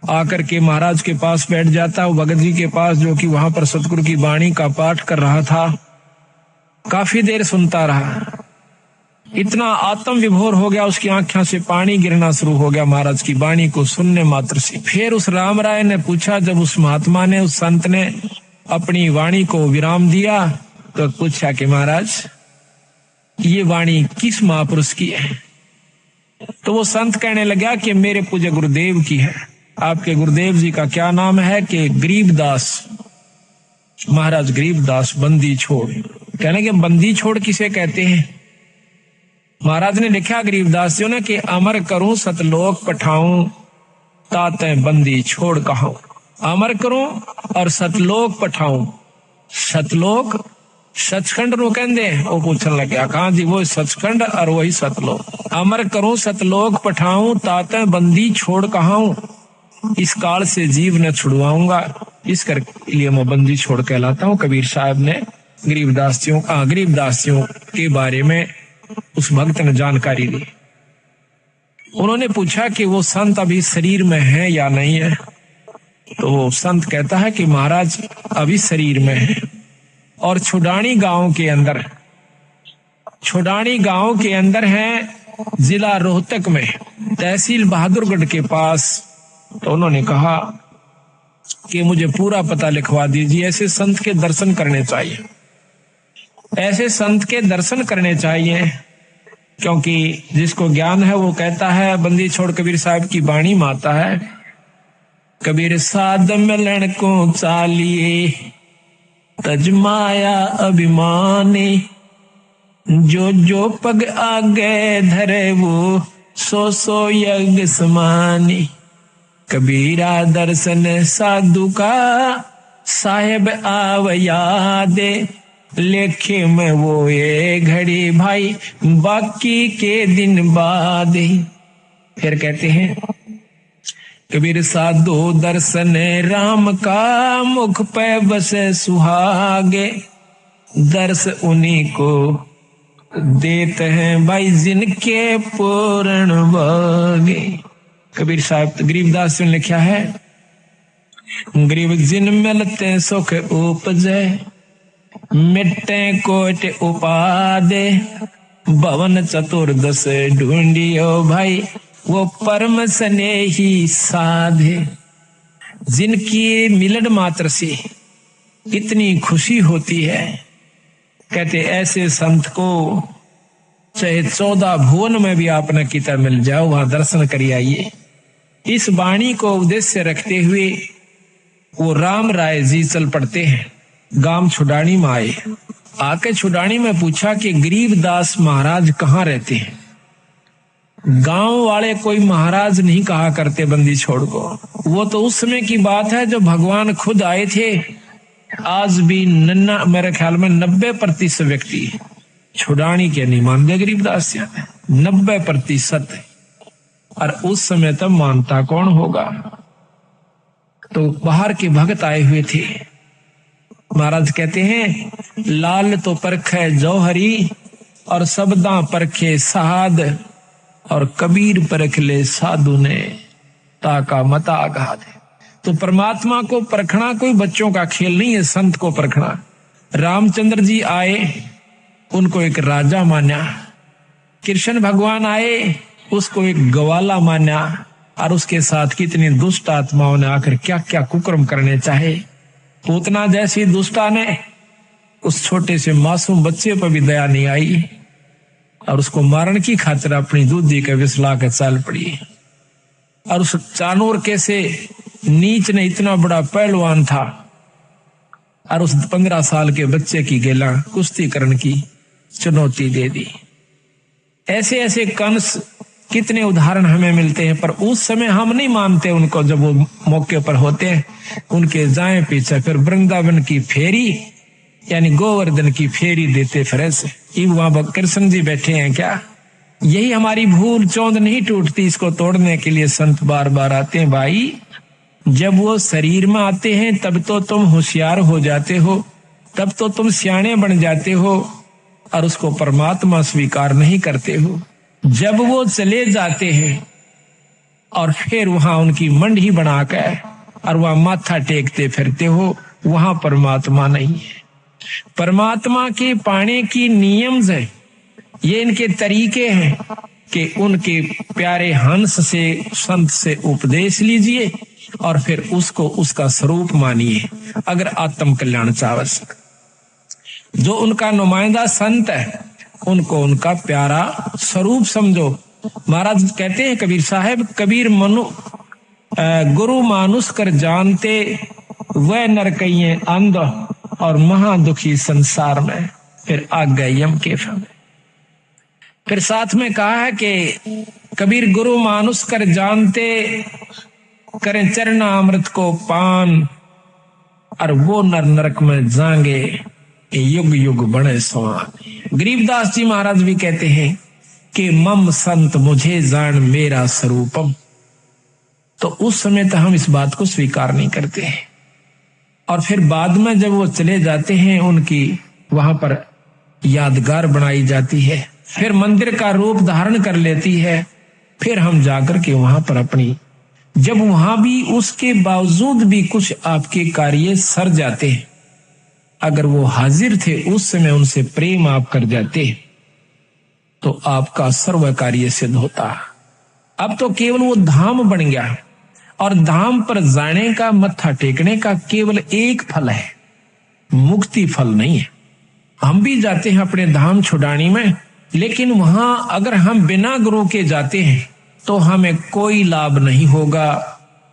आकर के महाराज के पास बैठ जाता, वो भगत जी के पास जो कि वहां पर सतगुरु की वाणी का पाठ कर रहा था। काफी देर सुनता रहा, इतना आत्म विभोर हो गया, उसकी आंखों से पानी गिरना शुरू हो गया महाराज की वाणी को सुनने मात्र से। फिर उस राम राय ने पूछा, जब उस महात्मा ने, उस संत ने अपनी वाणी को विराम दिया तो पूछा कि महाराज ये वाणी किस महापुरुष की है? तो वो संत कहने लगा कि मेरे पूज्य गुरुदेव की है। आपके गुरुदेव जी का क्या नाम है? कि गरीबदास महाराज, गरीबदास बंदी छोड़। कहने के बंदी छोड़ किसे कहते हैं? महाराज ने लिखा गरीबदास जी ने कि अमर करूं सतलोक पठाऊं ताते बंदी छोड़ कहाऊं। अमर करूं और सतलोक पठाऊं। सतलोक सचखंड नो कहते हैं, वो पूछने लगा कहा जी? वो सचखंड और वही सतलोक। अमर करूं सतलोक पठाऊं ताते बंदी छोड़ कहाऊं, इस काल से जीव न छुड़वाऊंगा, इस कर लिए मैं बंदी छोड़ कहलाता हूं। कबीर साहब ने गरीबदासियों के बारे में उस भक्त ने जानकारी दी। उन्होंने पूछा कि वो संत अभी शरीर में है या नहीं है? तो वो संत कहता है कि महाराज अभी शरीर में है और छुडानी गांव के अंदर है, जिला रोहतक में, तहसील बहादुरगढ़ के पास। तो उन्होंने कहा कि मुझे पूरा पता लिखवा दीजिए, ऐसे संत के दर्शन करने चाहिए, ऐसे संत के दर्शन करने चाहिए, क्योंकि जिसको ज्ञान है वो कहता है, बंदी छोड़ कबीर साहब की वाणी माता है, कबीर साध मिलन को चालिए तजमाया अभिमानी, जो जो पग आगे धरे वो सो सो यज्ञ समानी। कबीरा दर्शन साधु का साहेब आव यादे, लेखे में वो ये घड़ी भाई बाकी के दिन बाद। फिर कहते हैं कबीर साधु दर्शन राम का, मुख पे बसे सुहागे, दर्श उन्हीं को देते हैं भाई जिनके पूर्ण भागे। कबीर साहब गरीबदास ने लिखा है, गरीब जिन मिलते सुख उपजे, मिट्टे कोट उपादे, भवन चतुर्दश ढूंढियो भाई वो परम स्नेही साधे। जिनकी मिलन मात्र से इतनी खुशी होती है, कहते ऐसे संत को चाहे 14 भुवन में भी आपने किता मिल जाओ, वहां दर्शन करिए आइए। इस वाणी को उद्देश्य रखते हुए वो राम राय जी चल पड़ते हैं, गांव छुडानी में आए। आके छुडानी में पूछा कि गरीबदास महाराज कहाँ रहते हैं? गांव वाले कोई महाराज नहीं कहा करते बंदी छोड़ को। वो तो उस समय की बात है जो भगवान खुद आए थे। आज भी मेरे ख्याल में 90% व्यक्ति छुड़ानी के नहीं मानते गरीबदास जी, 90%। और उस समय तब मानता कौन होगा। तो बाहर के भक्त आए हुए थे। महाराज कहते हैं लाल तो परखे जौहरी और सबदा परखे साध और कबीर परख ले साधु ने ताका मता आघात। तो परमात्मा को परखना कोई बच्चों का खेल नहीं है, संत को परखना। रामचंद्र जी आए, उनको एक राजा माना। कृष्ण भगवान आए, उसको एक ग्वाला माना। और उसके साथ कितनी दुष्ट आत्माओं ने आकर क्या क्या कुकर्म करने चाहे। पूतना जैसी दुष्टा ने उस छोटे से मासूम बच्चे पर भी दया नहीं आई और उसको मारने की खातिर अपनी दूधी के विसला के चाल पड़ी। और उस चानूर के से नीच ने इतना बड़ा पहलवान था और उस 15 साल के बच्चे की गेला कुश्ती करने की चुनौती दे दी। ऐसे ऐसे कंस कितने उदाहरण हमें मिलते हैं, पर उस समय हम नहीं मानते उनको। जब वो मौके पर होते हैं उनके जाए पीछे फिर वृंदावन की फेरी यानी गोवर्धन की फेरी देते फिर ऐसे। वहां कृष्ण जी बैठे हैं क्या? यही हमारी भूल चौंध नहीं टूटती, इसको तोड़ने के लिए संत बार बार आते हैं। भाई जब वो शरीर में आते हैं तब तो तुम होशियार हो जाते हो, तब तो तुम सियाणे बन जाते हो और उसको परमात्मा स्वीकार नहीं करते हो। जब वो चले जाते हैं और फिर वहां उनकी मंडी बनाकर और वहां माथा टेकते फिरते हो, वहां परमात्मा नहीं है। परमात्मा के पाने की नियम है, ये इनके तरीके हैं कि उनके प्यारे हंस से संत से उपदेश लीजिए और फिर उसको उसका स्वरूप मानिए। अगर आत्म कल्याण चाहते, जो उनका नुमाइंदा संत है उनको उनका प्यारा स्वरूप समझो। महाराज कहते हैं कबीर साहब, कबीर गुरु मानुष कर जानते वह नर कहिए अंध और महादुखी संसार में फिर आ गए यम के फल। फिर साथ में कहा है कि कबीर गुरु मानुष कर जानते करें चरना अमृत को पान और वो नर नरक में जाएंगे युग युग बने सवान। गरीबदास जी महाराज भी कहते हैं कि मम संत मुझे जान मेरा स्वरूपम। तो उस समय तो हम इस बात को स्वीकार नहीं करते हैं और फिर बाद में जब वो चले जाते हैं उनकी वहां पर यादगार बनाई जाती है, फिर मंदिर का रूप धारण कर लेती है। फिर हम जाकर के वहां पर अपनी, जब वहां भी उसके बावजूद भी कुछ आपके कार्य सर जाते हैं, अगर वो हाजिर थे उस समय उनसे प्रेम आप कर जाते तो आपका सर्व कार्य सिद्ध होता। अब तो केवल वो धाम बन गया और धाम पर जाने का, मत्था टेकने का केवल एक फल है, मुक्ति फल नहीं है। हम भी जाते हैं अपने धाम छुड़ानी में, लेकिन वहां अगर हम बिना गुरु के जाते हैं तो हमें कोई लाभ नहीं होगा।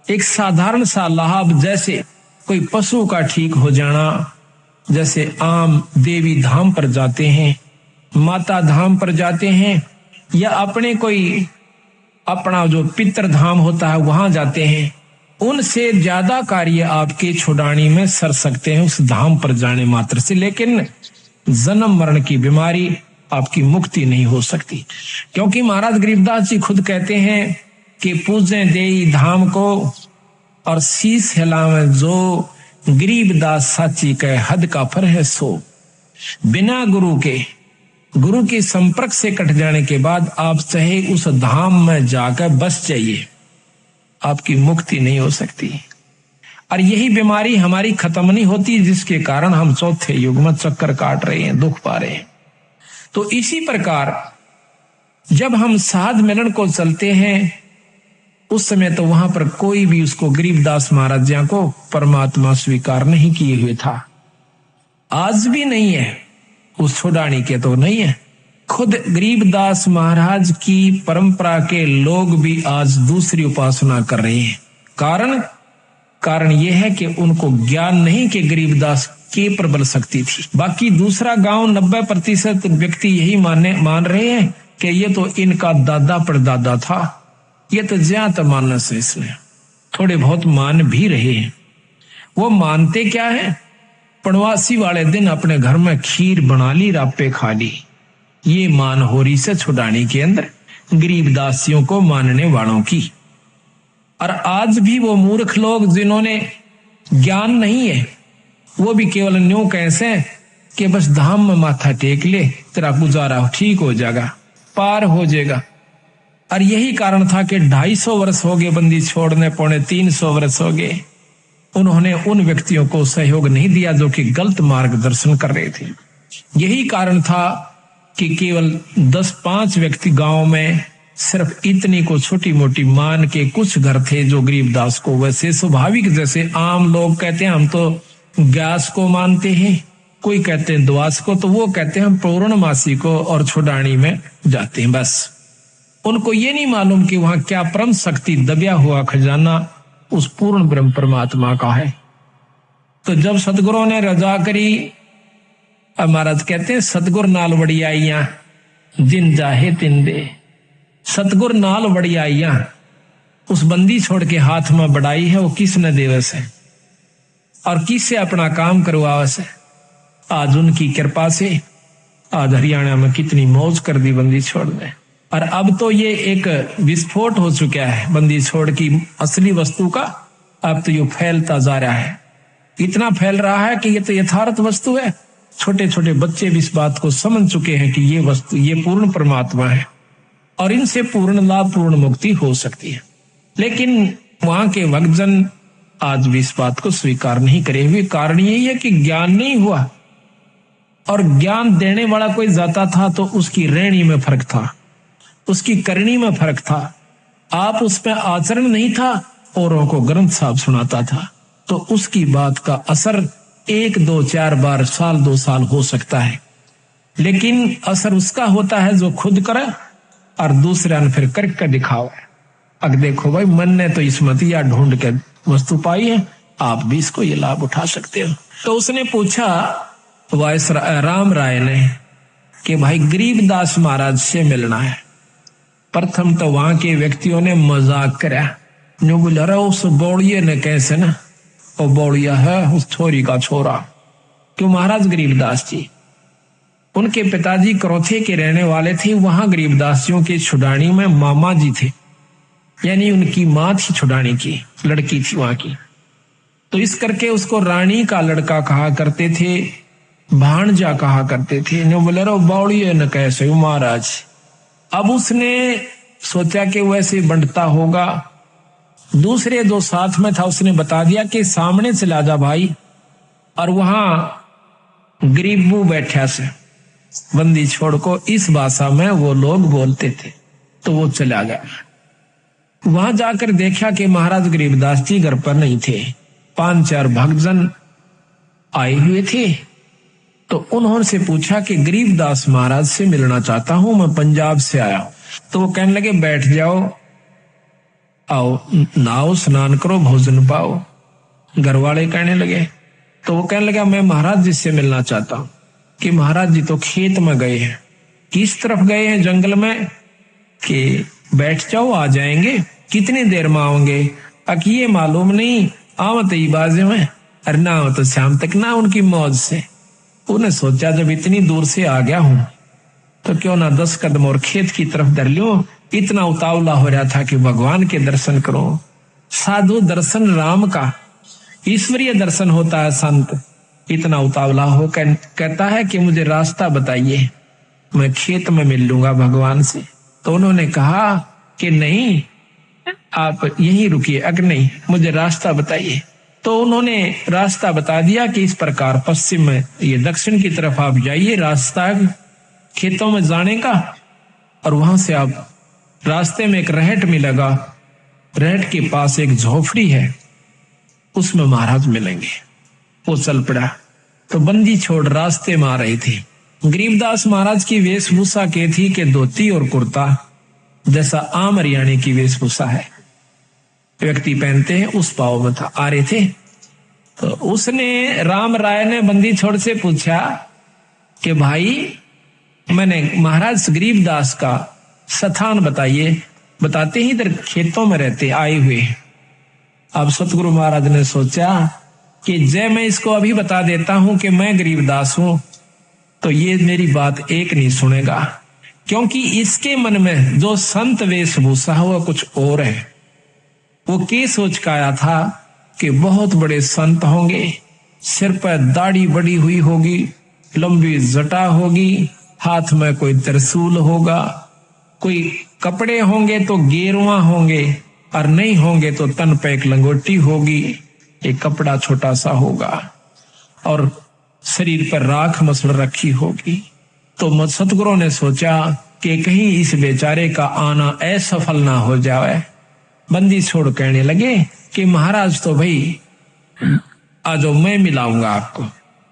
एक साधारण सा लाभ, जैसे कोई पशु का ठीक हो जाना, जैसे आम देवी धाम पर जाते हैं, माता धाम पर जाते हैं, या अपने कोई अपना जो पितृ धाम होता है वहां जाते हैं, उनसे ज्यादा कार्य आपके छुड़ानी में सर सकते हैं उस धाम पर जाने मात्र से। लेकिन जन्म मरण की बीमारी आपकी मुक्ति नहीं हो सकती, क्योंकि महाराज गरीबदास जी खुद कहते हैं कि पूजे देई धाम को और शीस हिलावे जो, गरीबदास साची कह हद का फर है सो। बिना गुरु के संपर्क से कट जाने के बाद आप चाहे उस धाम में जाकर बस जाइए, आपकी मुक्ति नहीं हो सकती। और यही बीमारी हमारी खत्म नहीं होती, जिसके कारण हम चौथे युग में चक्कर काट रहे हैं, दुख पा रहे हैं। तो इसी प्रकार जब हम साध मिलन को चलते हैं उस समय तो वहां पर कोई भी उसको, गरीबदास महाराज जी को परमात्मा स्वीकार नहीं किए हुए था, आज भी नहीं है, उस छुड़ानी के तो नहीं है। खुद गरीबदास महाराज की परंपरा के लोग भी आज दूसरी उपासना कर रहे हैं। कारण यह है कि उनको ज्ञान नहीं कि गरीबदास के प्रबल शक्ति थी। बाकी दूसरा गांव 90% व्यक्ति यही मान रहे हैं कि ये तो इनका दादा परदादा था, ये तो ज्यादा मानस है, इसने थोड़े बहुत मान भी रहे हैं। वो मानते क्या है, पड़वासी वाले दिन अपने घर में खीर बना ली, रापे खा ली। ये मान हो रही से छुड़ाने के अंदर गरीब दासियों को मानने वालों की। और आज भी वो मूर्ख लोग जिन्होंने ज्ञान नहीं है, वो भी केवल न्यू कैसे कि बस धाम में माथा टेक ले, तेरा गुजारा ठीक हो जाएगा, पार हो जाएगा। और यही कारण था कि 250 वर्ष हो गए बंदी छोड़ने, 350 वर्ष हो गए, उन्होंने उन व्यक्तियों को सहयोग नहीं दिया जो कि गलत मार्गदर्शन कर रहे थे। यही कारण था कि केवल 10-5 व्यक्ति गांव में सिर्फ इतनी को छोटी मोटी मान के कुछ घर थे जो गरीबदास को, वैसे स्वाभाविक जैसे आम लोग कहते हैं हम तो व्यास को मानते हैं, कोई कहते हैं द्वास को, तो वो कहते हैं हम पूर्णमासी को और छुड़ानी में जाते हैं। बस उनको ये नहीं मालूम कि वहां क्या परम शक्ति, दबिया हुआ खजाना उस पूर्ण ब्रह्म परमात्मा का है। तो जब सतगुरु ने रजा करी, महाराज कहते हैं सतगुर नाल वड़ियाइयां जिन जाहे तिन दे। सतगुर नाल वड़ियाइयां उस बंदी छोड़ के हाथ में बढ़ाई है, वो किसने देवस है और किससे अपना काम करवावस है। आज उनकी कृपा से आज हरियाणा में कितनी मौज कर दी बंदी छोड़ ने। और अब तो ये एक विस्फोट हो चुका है बंदी छोड़ की असली वस्तु का। अब तो ये फैलता जा रहा है, इतना फैल रहा है कि ये तो यथार्थ वस्तु है। छोटे छोटे बच्चे भी इस बात को समझ चुके हैं कि ये वस्तु, ये पूर्ण परमात्मा है और इनसे पूर्ण लाभ, पूर्ण मुक्ति हो सकती है। लेकिन वहां के भक्तजन आज भी इस बात को स्वीकार नहीं करे हुए। कारण यही है कि ज्ञान नहीं हुआ, और ज्ञान देने वाला कोई जाता था तो उसकी रहनी में फर्क था, उसकी करनी में फर्क था। आप उसमें आचरण नहीं था, औरों को ग्रंथ साहब सुनाता था, तो उसकी बात का असर 1, 2, 4 बार, साल 2 साल हो सकता है। लेकिन असर उसका होता है जो खुद करे और दूसरा ने फिर करके दिखाओ। अब देखो भाई, मन ने तो इसमतिया ढूंढ के वस्तु पाई है, आप भी इसको ये लाभ उठा सकते हो। तो उसने पूछा वायस राम राय ने कि भाई गरीबदास महाराज से मिलना है। प्रथम तो वहां के व्यक्तियों ने मजाक करा, जो बोला रहा उस बौड़िए ने कैसे ना, वो बौड़िया है उस छोरी का छोरा। क्यों महाराज गरीबदास जी, उनके पिताजी क्रोथे के रहने वाले थे। वहां गरीबदासियों के छुड़ानी में मामा जी थे, यानी उनकी माँ थी छुड़ानी की, लड़की थी वहां की। तो इस करके उसको रानी का लड़का कहा करते थे, भाणजा कहा करते थे। नो बोले रो बौड़िए न कैसे महाराज। अब उसने सोचा कि वैसे बंटता होगा। दूसरे जो साथ में था उसने बता दिया कि सामने चला जा भाई, और वहां गरीबू बैठा से बंदी छोड़ को इस भाषा में वो लोग बोलते थे। तो वो चला गया। वहां जाकर देखा कि महाराज गरीबदास जी घर पर नहीं थे, 5-4 भक्तजन आए हुए थे। तो उन्होंने से पूछा कि गरीबदास महाराज से मिलना चाहता हूं, मैं पंजाब से आया हूं। तो वो कहने लगे बैठ जाओ, आओ नहाओ स्नान करो, भोजन पाओ। घर वाले कहने लगे, तो वो कहने लगा मैं महाराज जी से मिलना चाहता हूं। कि महाराज जी तो खेत में गए हैं। किस तरफ गए हैं? जंगल में। कि बैठ जाओ आ जाएंगे। कितनी देर में आओगे? अक ये मालूम नहीं, आवत ही बाजे में, अरे ना हो तो शाम तक ना। उनकी मौज से उन्हें सोचा जब इतनी दूर से आ गया हूं तो क्यों ना 10 कदम और खेत की तरफ धर लो। इतना उतावला हो रहा था कि भगवान के दर्शन करो। साधु दर्शन राम का, ईश्वरीय दर्शन होता है संत। इतना उतावला हो कहता है कि मुझे रास्ता बताइए, मैं खेत में मिल लूंगा भगवान से। तो उन्होंने कहा कि नहीं, आप यहीं रुकिए, अगर नहीं मुझे रास्ता बताइए। तो उन्होंने रास्ता बता दिया कि इस प्रकार पश्चिम में, ये दक्षिण की तरफ आप जाइए, रास्ता खेतों में जाने का। और वहां से आप रास्ते में एक रहट मिलेगा, रहट के पास एक झोपड़ी है, उसमें महाराज मिलेंगे। वो चल पड़ा। तो बंदी छोड़ रास्ते में आ रहे थे। गरीबदास महाराज की वेशभूषा के थी कि धोती और कुर्ता, जैसा आम हरियाणे की वेशभूषा है व्यक्ति पहनते हैं, उस पाव में था, आ रहे थे। तो उसने राम राय ने बंदी छोड़ से पूछा कि भाई मैंने महाराज गरीबदास का स्थान बताइए। बताते ही इधर खेतों में रहते आए हुए। अब सतगुरु महाराज ने सोचा कि जय मैं इसको अभी बता देता हूं कि मैं गरीबदास हूं, तो ये मेरी बात एक नहीं सुनेगा, क्योंकि इसके मन में जो संत वेशभूषा है वह कुछ और है। वो क्या सोच का आया था कि बहुत बड़े संत होंगे, सिर पर दाढ़ी बड़ी हुई होगी, लंबी जटा होगी, हाथ में कोई त्रिशूल होगा, कोई कपड़े होंगे तो गेरुआ होंगे, और नहीं होंगे तो तन पे एक लंगोटी होगी, एक कपड़ा छोटा सा होगा, और शरीर पर राख मसल रखी होगी। तो सतगुरु ने सोचा कि कहीं इस बेचारे का आना असफल ना हो जाए। बंदी छोड़ कहने लगे कि महाराज तो भाई आज मैं मिलाऊंगा आपको।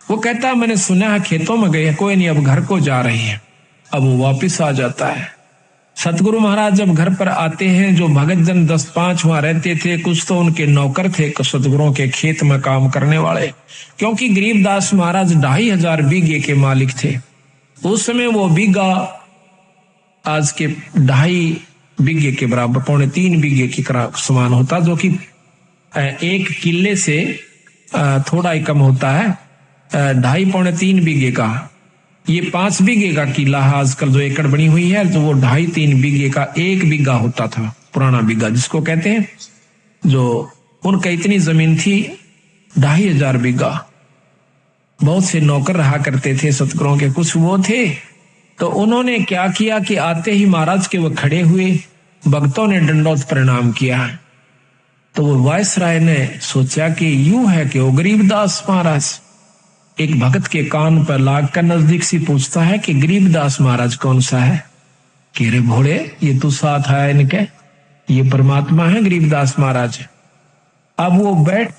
वो कहता है मैंने सुना है खेतों में गए, कोई नहीं अब घर को जा रही है। अब वो वापिस आ जाता है। सतगुरु महाराज जब घर पर आते हैं, जो भगत जन 10-5 वहां रहते थे, कुछ तो उनके नौकर थे सतगुरुओं के खेत में काम करने वाले, क्योंकि गरीबदास महाराज 2500 बीघे के मालिक थे। उस समय वो बीघा आज के 2.5 बीघे के बराबर, 2.25 बीघे के समान होता, जो कि 1 किले से थोड़ा ही कम होता है। 2.5-3 बीघे का, ये 5 बीघे का किला है आजकल जो एकड़ बनी हुई है, तो वो 2.5-3 बीघे का 1 बीघा होता था, पुराना बीघा जिसको कहते हैं। जो उनका इतनी जमीन थी 2500 बीघा। बहुत से नौकर रहा करते थे सतगुरुओं के, कुछ वो थे। तो उन्होंने क्या किया कि आते ही महाराज के वो खड़े हुए, भक्तों ने दंडोत प्रणाम किया। तो वो वायसराय ने सोचा कि यूं है कि वो गरीबदास महाराज एक भगत के कान पर लाग कर नजदीक से पूछता है कि गरीबदास महाराज कौन सा है? कि रे भोले, ये तू साथ है इनके, ये परमात्मा है गरीबदास महाराज। अब वो बैठ